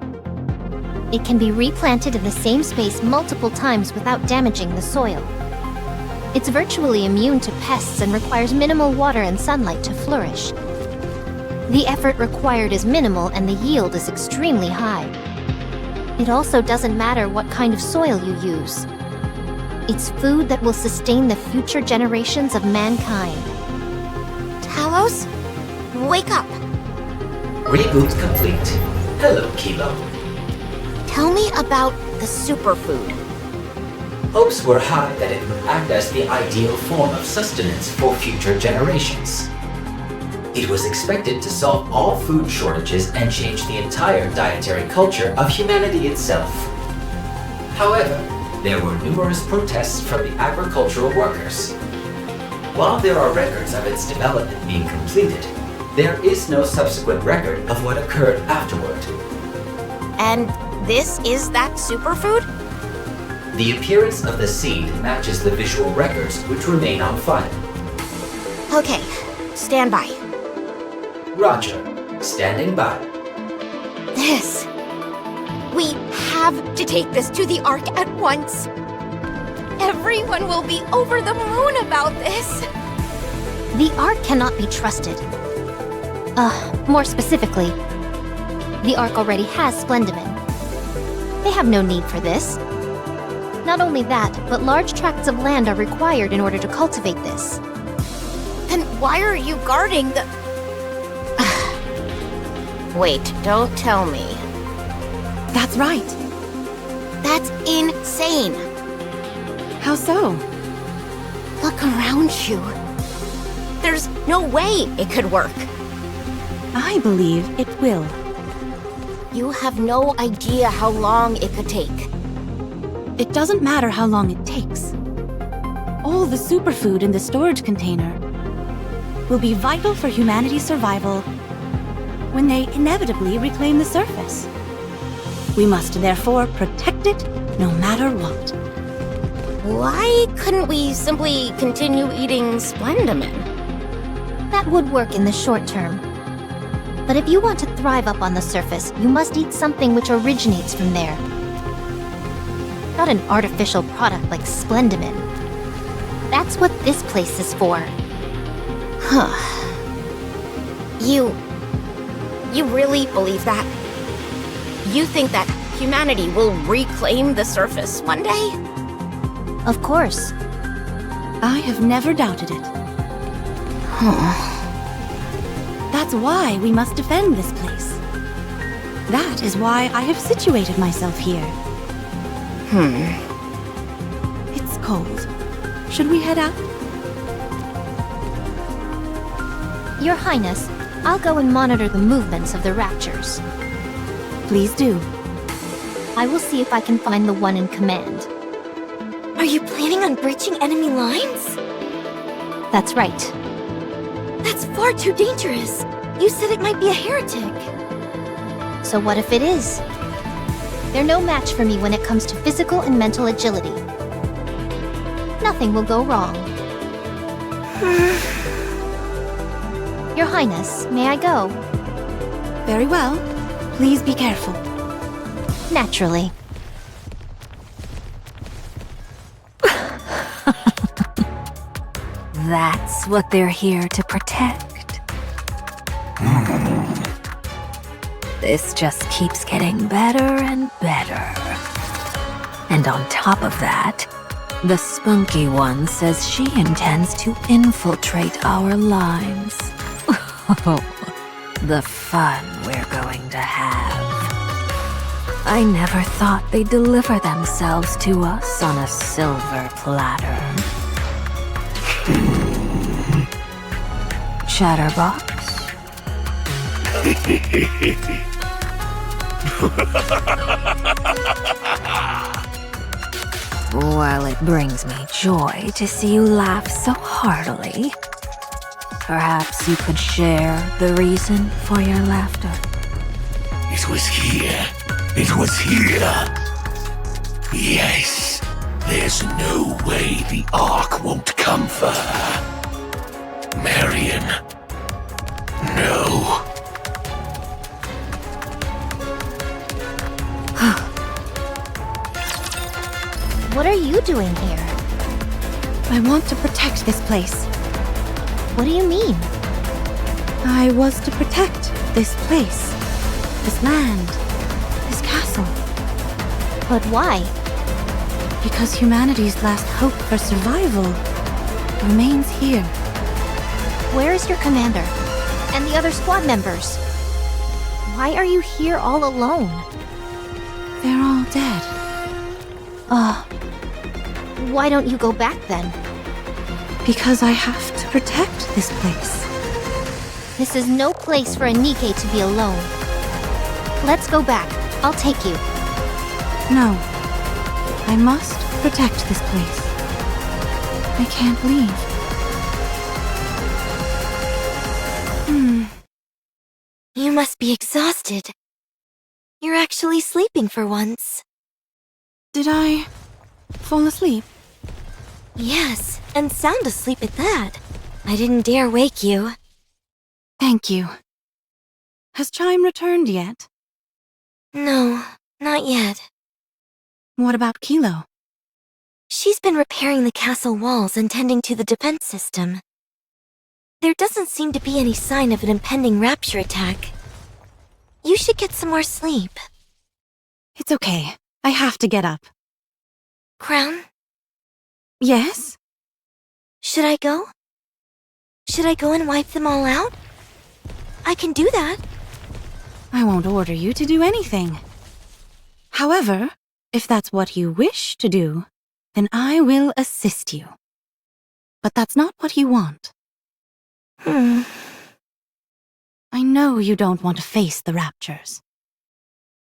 It can be replanted in the same space multiple times without damaging the soil. It's virtually immune to pests and requires minimal water and sunlight to flourish. The effort required is minimal and the yield is extremely high. It also doesn't matter what kind of soil you use. It's food that will sustain the future generations of mankind. Talos, wake up. Reboot complete. Hello, Kilo. Tell me about the superfood. Hopes were high that it would act as the ideal form of sustenance for future generations. It was expected to solve all food shortages and change the entire dietary culture of humanity itself. However, there were numerous protests from the agricultural workers. While there are records of its development being completed, there is no subsequent record of what occurred afterward. And this is that superfood? The appearance of the seed matches the visual records which remain on file. Okay, stand by. Roger, standing by. This. We have to take this to the Ark at once. Everyone will be over the moon about this. The Ark cannot be trusted. More specifically, the Ark already has Splendimin. They have no need for this. Not only that, but large tracts of land are required in order to cultivate this. Then why are you guarding the... Wait, don't tell me. That's right. That's insane. How so? Look around you. There's no way it could work. I believe it will. You have no idea how long it could take. It doesn't matter how long it takes. All the superfood in the storage container will be vital for humanity's survival when they inevitably reclaim the surface. We must therefore protect it no matter what. Why couldn't we simply continue eating Splendimin? That would work in the short term. But if you want to thrive up on the surface, you must eat something which originates from there. Not an artificial product like Splendimin. That's what this place is for. Huh. You really believe that? You think that humanity will reclaim the surface one day? Of course. I have never doubted it. That's why we must defend this place. That is why I have situated myself here. It's cold. Should we head out? Your Highness, I'll go and monitor the movements of the Raptures. Please do. I will see if I can find the one in command. Are you planning on breaching enemy lines? That's right. That's far too dangerous. You said it might be a heretic. So what if it is? They're no match for me when it comes to physical and mental agility. Nothing will go wrong. Your Highness, may I go? Very well. Please be careful. Naturally. That's what they're here to protect. This just keeps getting better and better. And on top of that, the spunky one says she intends to infiltrate our lines. The fun we're going to have. I never thought they'd deliver themselves to us on a silver platter. Chatterbox? While it brings me joy to see you laugh so heartily, perhaps you could share the reason for your laughter. It was here. It was here. Yes. There's no way the Ark won't come for her. Marion. No. What are you doing here? I want to protect this place. What do you mean? I was to protect this place, this land, this castle. But why? Because humanity's last hope for survival remains here. Where is your commander? And the other squad members? Why are you here all alone? They're all dead. Why don't you go back then? Because I have to protect this place. This is no place for a Nikke to be alone. Let's go back. I'll take you. No. I must protect this place. I can't leave. You must be exhausted. You're actually sleeping for once. Did I fall asleep? Yes, and sound asleep at that. I didn't dare wake you. Thank you. Has Chime returned yet? No, not yet. What about Kilo? She's been repairing the castle walls and tending to the defense system. There doesn't seem to be any sign of an impending rapture attack. You should get some more sleep. It's okay. I have to get up. Crown, Yes? should I go? Should I go and wipe them all out? I can do that. I won't order you to do anything. However, if that's what you wish to do, then I will assist you. But that's not what you want. I know you don't want to face the raptures.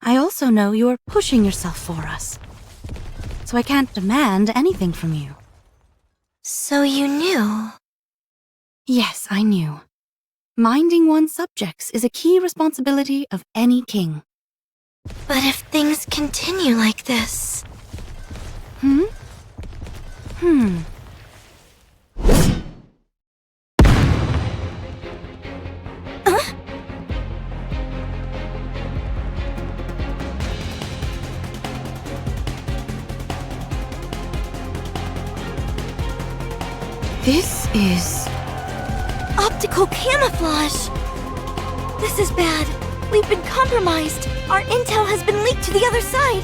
I also know you're pushing yourself for us. So I can't demand anything from you. So you knew? Yes, I knew. Minding one's subjects is a key responsibility of any king. But if things continue like this... This is... Optical camouflage! This is bad. We've been compromised. Our intel has been leaked to the other side.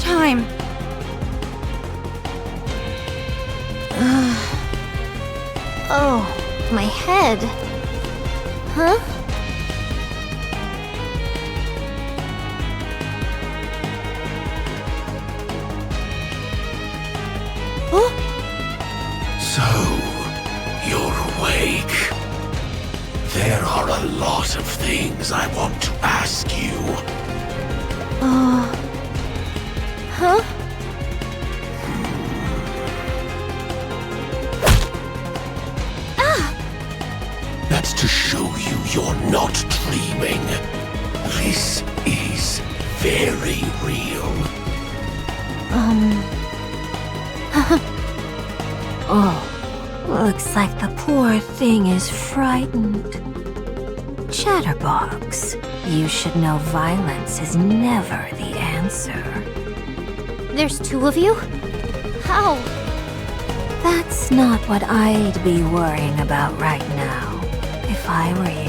Time. Oh, my head. Huh? So, you're awake. There are a lot of things I want to ask you. Huh? That's to show you you're not dreaming. This is very real. Looks like the poor thing is frightened. Chatterbox, you should know violence is never the answer. There's two of you? How? That's not what I'd be worrying about right now, if I were you.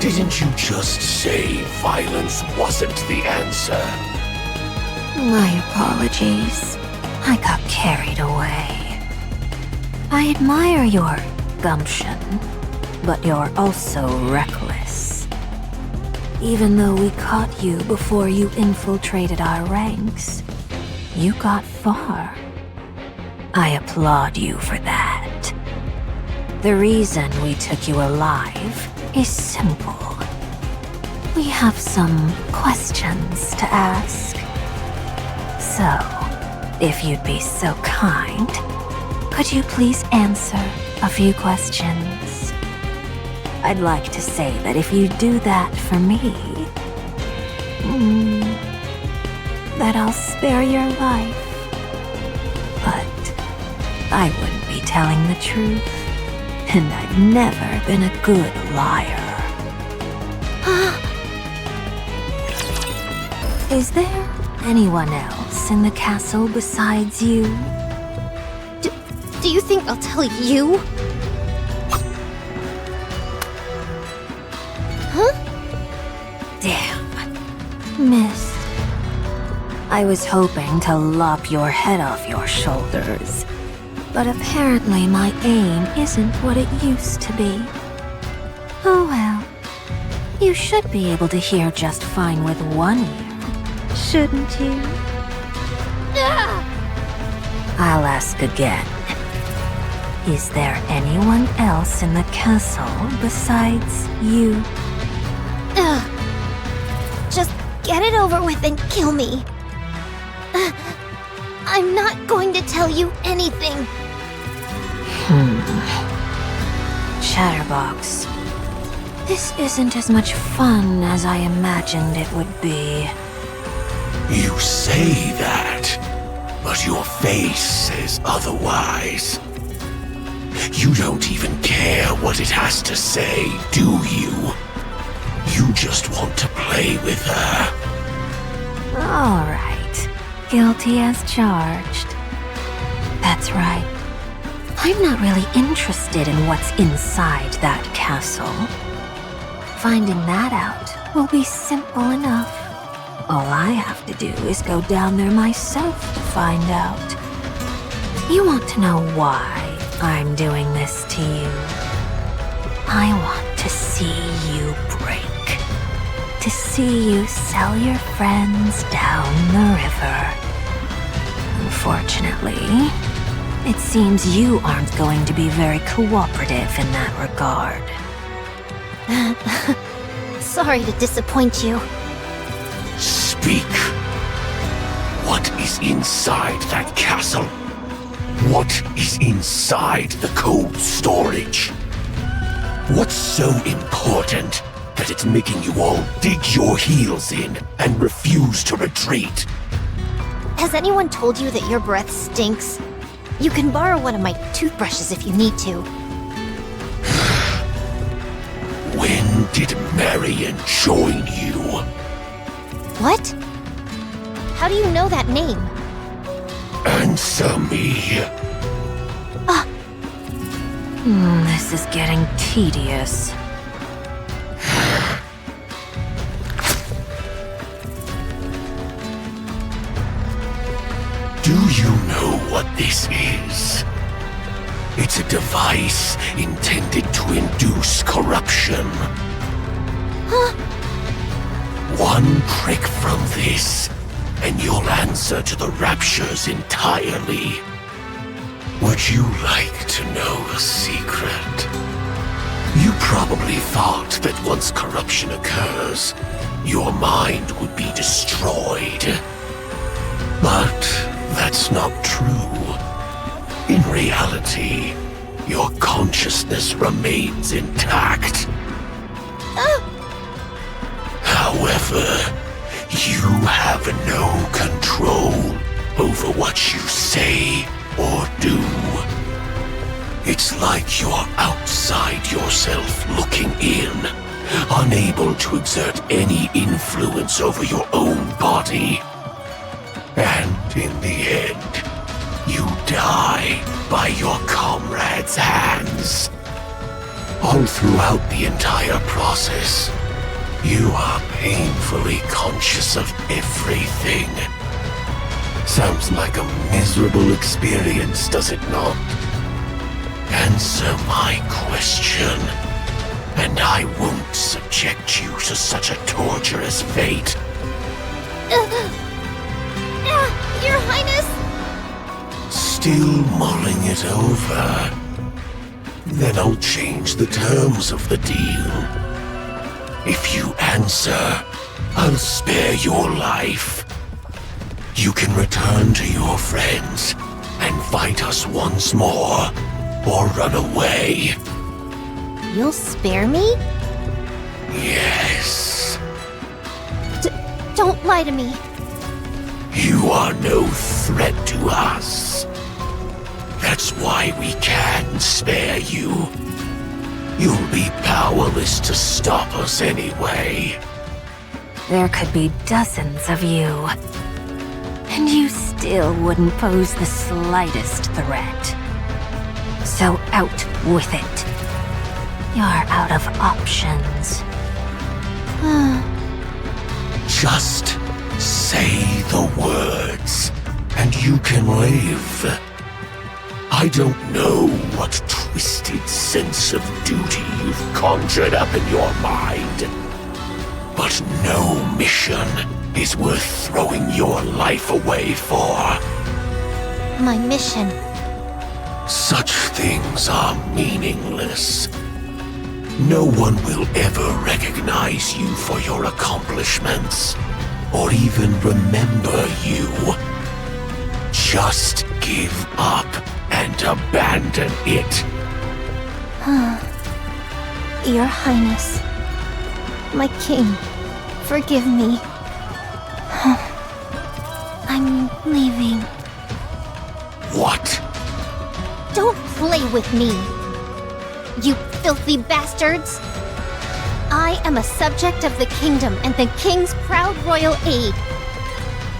Didn't you just say violence wasn't the answer? My apologies. I got carried away. I admire your gumption, but you're also reckless. Even though we caught you before you infiltrated our ranks, you got far. I applaud you for that. The reason we took you alive is simple. We have some questions to ask. So, if you'd be so kind, could you please answer a few questions? I'd like to say that if you do that for me, that I'll spare your life. But I wouldn't be telling the truth, and I've never been a good liar. Is there anyone else in the castle besides you? Do you think I'll tell you? Huh? Damn. Missed. I was hoping to lop your head off your shoulders. But apparently my aim isn't what it used to be. Oh well. You should be able to hear just fine with one ear, shouldn't you? I'll ask again. Is there anyone else in the castle besides you? Just get it over with and kill me. I'm not going to tell you anything. Chatterbox. This isn't as much fun as I imagined it would be. You say that, but your face says otherwise. You don't even care what it has to say, do you? You just want to play with her. All right. Guilty as charged. That's right. I'm not really interested in what's inside that castle. Finding that out will be simple enough. All I have to do is go down there myself to find out. You want to know why I'm doing this to you? I want to see you break. To see you sell your friends down the river. Unfortunately, it seems you aren't going to be very cooperative in that regard. Sorry to disappoint you. Speak. What is inside that castle? What is inside the cold storage? What's so important that it's making you all dig your heels in and refuse to retreat? Has anyone told you that your breath stinks? You can borrow one of my toothbrushes if you need to. When did Marion join you? What? How do you know that name? Answer me. This is getting tedious. Do you know what this is? It's a device intended to induce corruption. One prick from this, and you'll answer to the raptures entirely. Would you like to know a secret? You probably thought that once corruption occurs, your mind would be destroyed. But that's not true. In reality, your consciousness remains intact. However, you have no control over what you say or do. It's like you're outside yourself looking in, unable to exert any influence over your own body. And in the end, you die by your comrades' hands. All throughout the entire process, you are painfully conscious of everything. Sounds like a miserable experience, does it not? Answer my question, and I won't subject you to such a torturous fate. Your Highness! Still mulling it over? Then I'll change the terms of the deal. If you answer, I'll spare your life. You can return to your friends and fight us once more, or run away. You'll spare me? Yes. Don't lie to me. You are no threat to us. That's why we can spare you. You'll be powerless to stop us anyway. There could be dozens of you. And you still wouldn't pose the slightest threat. So out with it. You're out of options. Just say the words, and you can live. I don't know what twisted sense of duty you've conjured up in your mind, but no mission is worth throwing your life away for. My mission. Such things are meaningless. No one will ever recognize you for your accomplishments, or even remember you. Just give up and abandon it. Your Highness. My king. Forgive me. I'm leaving. What? Don't play with me! You filthy bastards! I am a subject of the kingdom and the king's proud royal aide.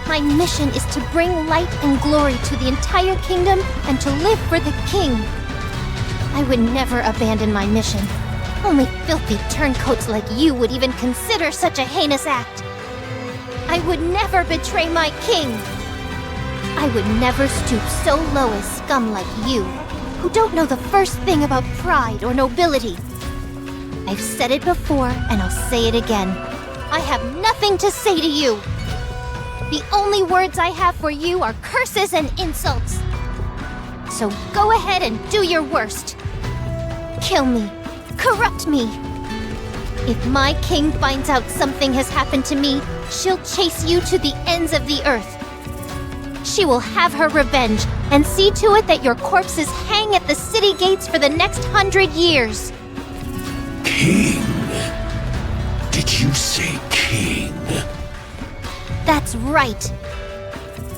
My mission is to bring light and glory to the entire kingdom and to live for the king. I would never abandon my mission. Only filthy turncoats like you would even consider such a heinous act. I would never betray my king. I would never stoop so low as scum like you, who don't know the first thing about pride or nobility. I've said it before, and I'll say it again. I have nothing to say to you. The only words I have for you are curses and insults. So go ahead and do your worst. Kill me. Corrupt me. If my king finds out something has happened to me, she'll chase you to the ends of the earth. She will have her revenge and see to it that your corpses hang at the city gates for the next 100 years. King? Did you say king? That's right.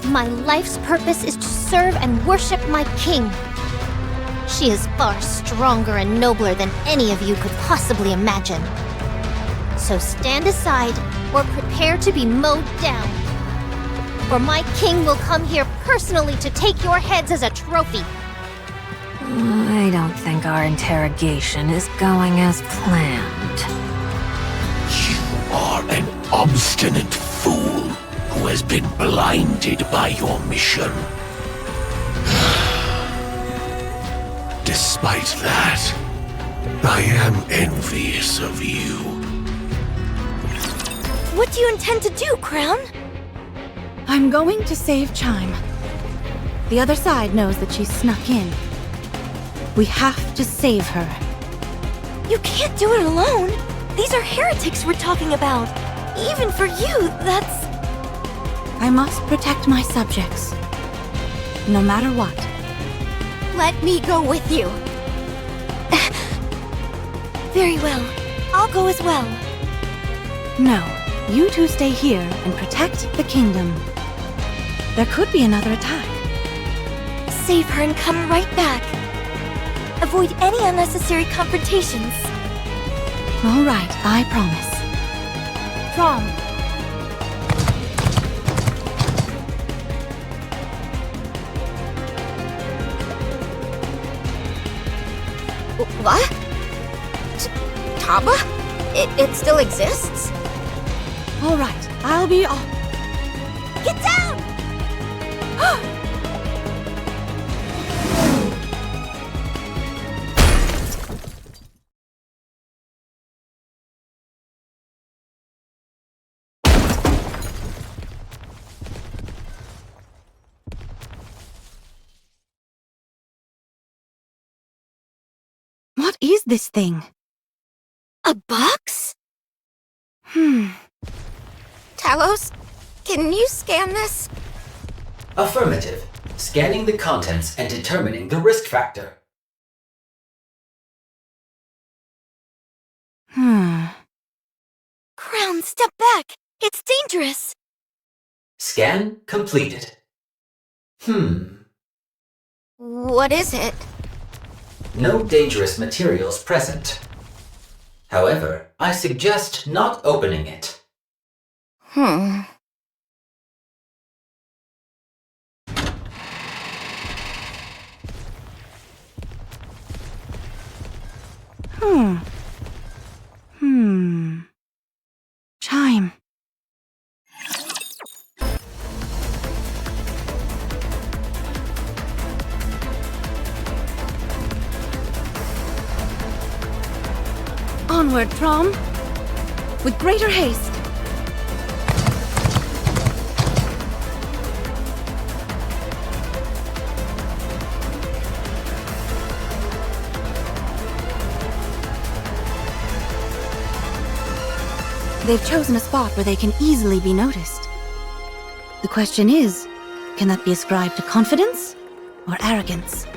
My life's purpose is to serve and worship my king. She is far stronger and nobler than any of you could possibly imagine. So stand aside or prepare to be mowed down. For my king will come here personally to take your heads as a trophy. I don't think our interrogation is going as planned. You are an obstinate fool who has been blinded by your mission. Despite that, I am envious of you. What do you intend to do, Crown? I'm going to save Chime. The other side knows that she's snuck in. We have to save her. You can't do it alone. These are heretics we're talking about. Even for you, that's... I must protect my subjects. No matter what. Let me go with you. Very well. I'll go as well. No, you two stay here and protect the kingdom. There could be another attack. Save her and come right back. Avoid any unnecessary confrontations. All right, I promise. Prom. What? Taba? It still exists? All right, I'll be off. Get down! What is this thing? A box? Talos, can you scan this? Affirmative. Scanning the contents and determining the risk factor. Crown, step back! It's dangerous! Scan completed. What is it? No dangerous materials present. However, I suggest not opening it. Chime. Onward, Prom. With greater haste. They've chosen a spot where they can easily be noticed. The question is, can that be ascribed to confidence or arrogance?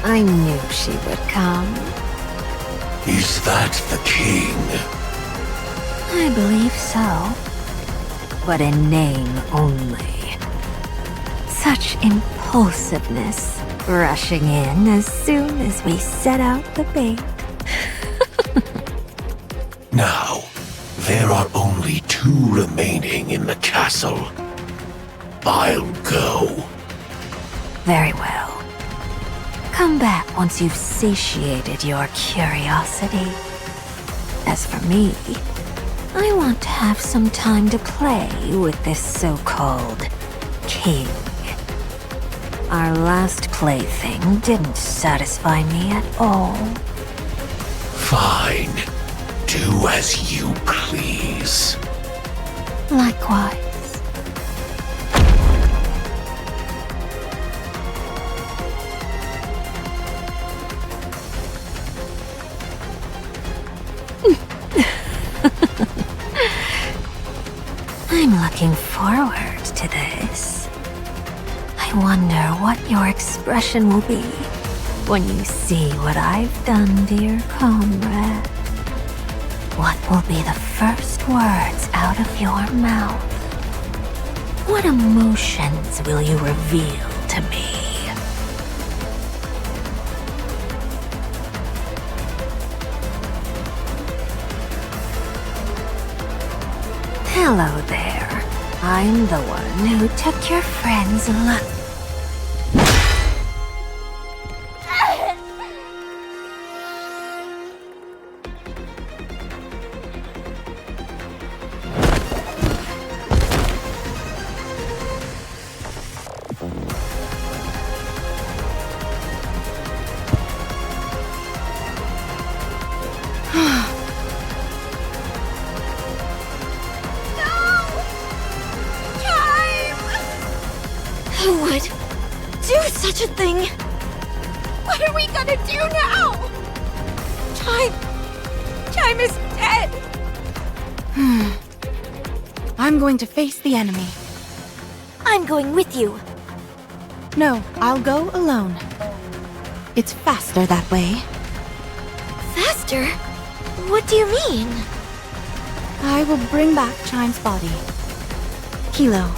I knew she would come. Is that the king? I believe so. But in name only. Such impulsiveness, rushing in as soon as we set out the bait. Now, there are only 2 remaining in the castle. I'll go. Very well. Come back once you've satiated your curiosity. As for me, I want to have some time to play with this so-called king. Our last plaything didn't satisfy me at all. Fine. Do as you please. Likewise. I'm looking forward to this. I wonder what your expression will be when you see what I've done, dear comrade. What will be the first words out of your mouth? What emotions will you reveal to me? Hello there. I'm the one who took your friend's luck. Who would do such a thing? What are we gonna do now? Chime is dead. I'm going to face the enemy. I'm going with you. No, I'll go alone. It's faster that way. Faster? What do you mean? I will bring back Chime's body. Kilo.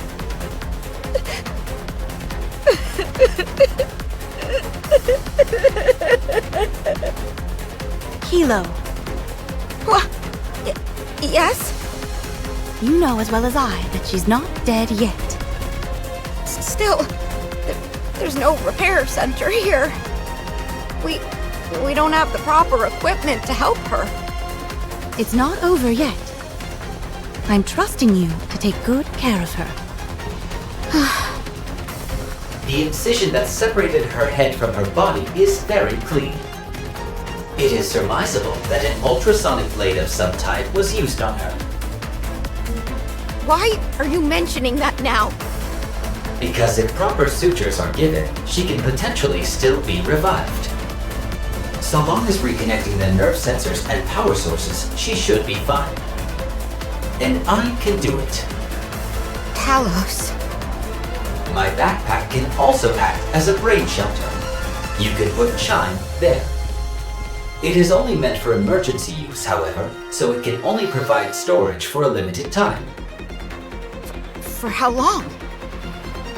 Kilo. What? Yes? You know as well as I that she's not dead yet. Still, there's no repair center here. We don't have the proper equipment to help her. It's not over yet. I'm trusting you to take good care of her. The incision that separated her head from her body is very clean. It is surmisable that an ultrasonic blade of some type was used on her. Why are you mentioning that now? Because if proper sutures are given, she can potentially still be revived. So long as reconnecting the nerve sensors and power sources, she should be fine. And I can do it. Talos. My backpack can also act as a brain shelter. You can put Chime there. It is only meant for emergency use, however, so it can only provide storage for a limited time. For how long?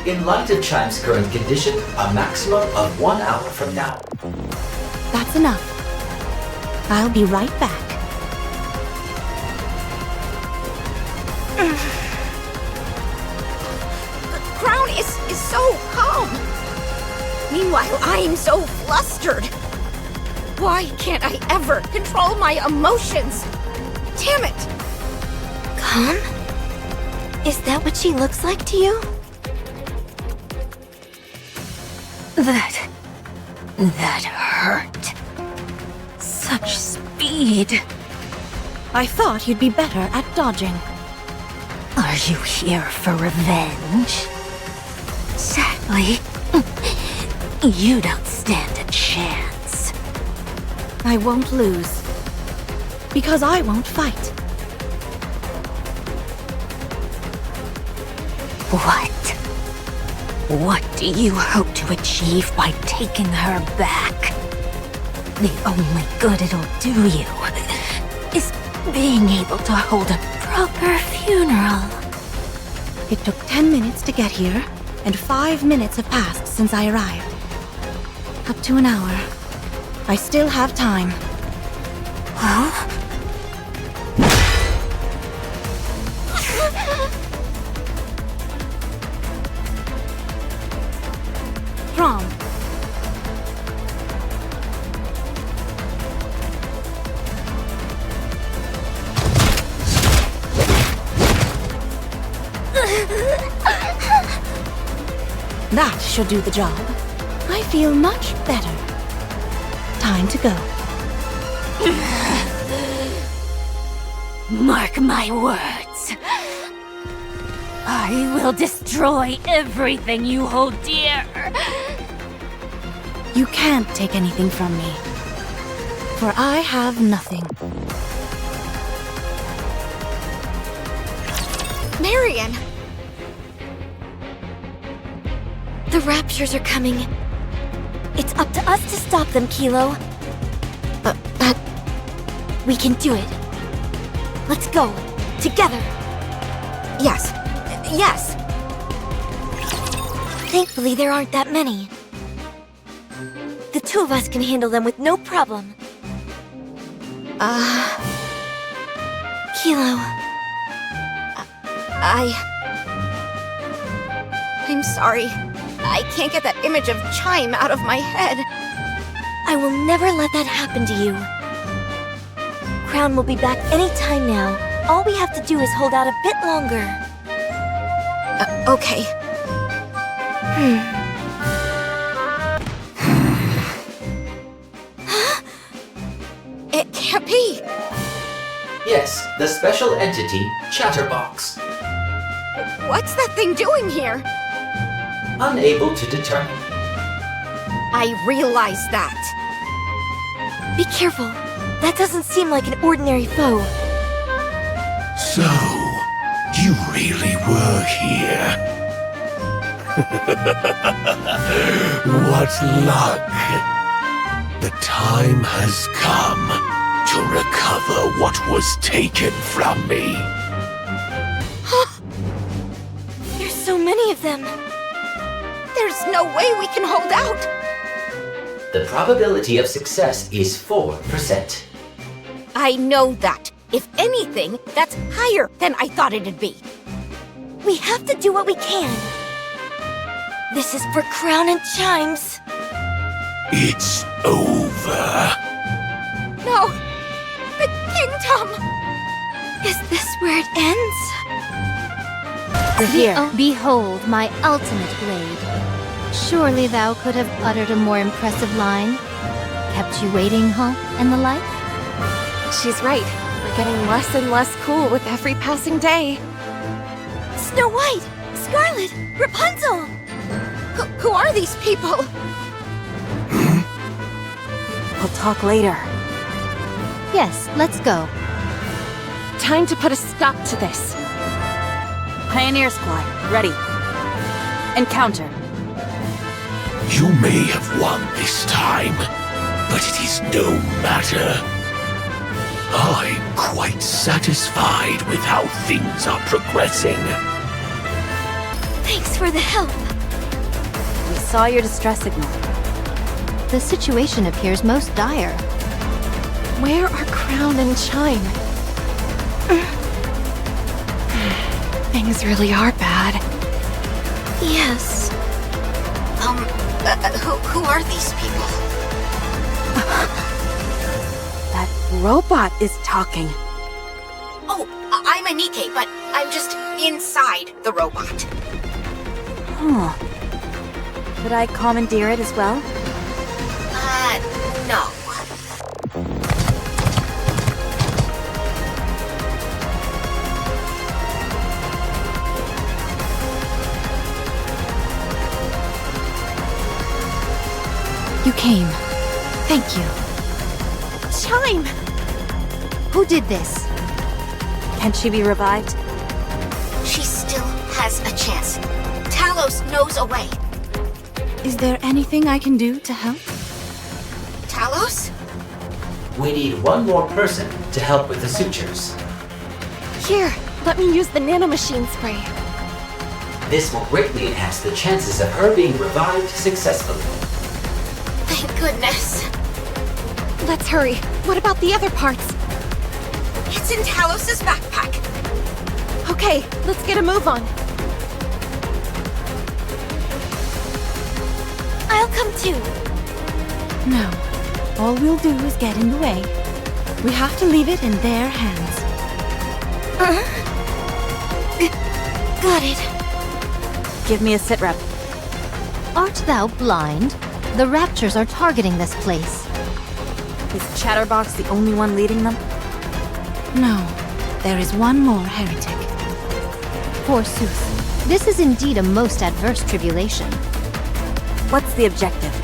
In light of Chime's current condition, a maximum of 1 hour from now. That's enough. I'll be right back. Crown is so calm. Meanwhile, I'm so flustered. Why can't I ever control my emotions? Damn it! Calm? Is that what she looks like to you? That hurt. Such speed. I thought you'd be better at dodging. Are you here for revenge? Sadly, you don't stand a chance. I won't lose. Because I won't fight. What do you hope to achieve by taking her back? The only good it'll do you is being able to hold a proper funeral. It took 10 minutes to get here, and 5 minutes have passed since I arrived. Up to an hour. I still have time. Huh? Throm. That should do the job. I feel much better. Time to go. Mark my words. I will destroy everything you hold dear. You can't take anything from me. For I have nothing. Marion! The Raptures are coming. It's up to us to stop them, Kilo. But we can do it. Let's go. Together. Yes. Yes! Thankfully, there aren't that many. The two of us can handle them with no problem. Kilo. I'm sorry. I can't get that image of Chime out of my head. I will never let that happen to you. Crown will be back any time now. All we have to do is hold out a bit longer. Okay. It can't be. Yes, the special entity, Chatterbox. What's that thing doing here? Unable to determine. I realize that. Be careful. That doesn't seem like an ordinary foe. So, you really were here. What luck! The time has come to recover what was taken from me. There's so many of them. There's no way we can hold out. The probability of success is 4%. I know that. If anything, that's higher than I thought it'd be. We have to do what we can. This is for Crown and Chimes. It's over. No! The kingdom! Is this where it ends? Behold my ultimate blade. Surely thou could have uttered a more impressive line. Kept you waiting, huh? And the like? She's right. We're getting less and less cool with every passing day. Snow White! Scarlet! Rapunzel! Who are these people? We'll talk later. Yes, let's go. Time to put a stop to this. Pioneer Squad, ready. Encounter. You may have won this time, but it is no matter. I'm quite satisfied with how things are progressing. Thanks for the help. We saw your distress signal. The situation appears most dire. Where are Crown and Chime? Things really are bad. Yes. Who are these people? That robot is talking. Oh, I'm a Nikke, but I'm just inside the robot. Huh. Could I commandeer it as well? No. You came. Thank you. Chime! Who did this? Can she be revived? She still has a chance. Talos knows a way. Is there anything I can do to help? Talos? We need one more person to help with the sutures. Here, let me use the nanomachine spray. This will greatly enhance the chances of her being revived successfully. Thank goodness. Let's hurry. What about the other parts? It's in Talos's backpack. Okay, let's get a move on. I'll come too. No. All we'll do is get in the way. We have to leave it in their hands. Got it. Give me a sit rep. Art thou blind? The Raptures are targeting this place. Is Chatterbox the only one leading them? No. There is one more heretic. Forsooth, this is indeed a most adverse tribulation. What's the objective?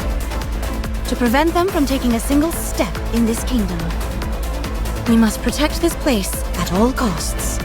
To prevent them from taking a single step in this kingdom. We must protect this place at all costs.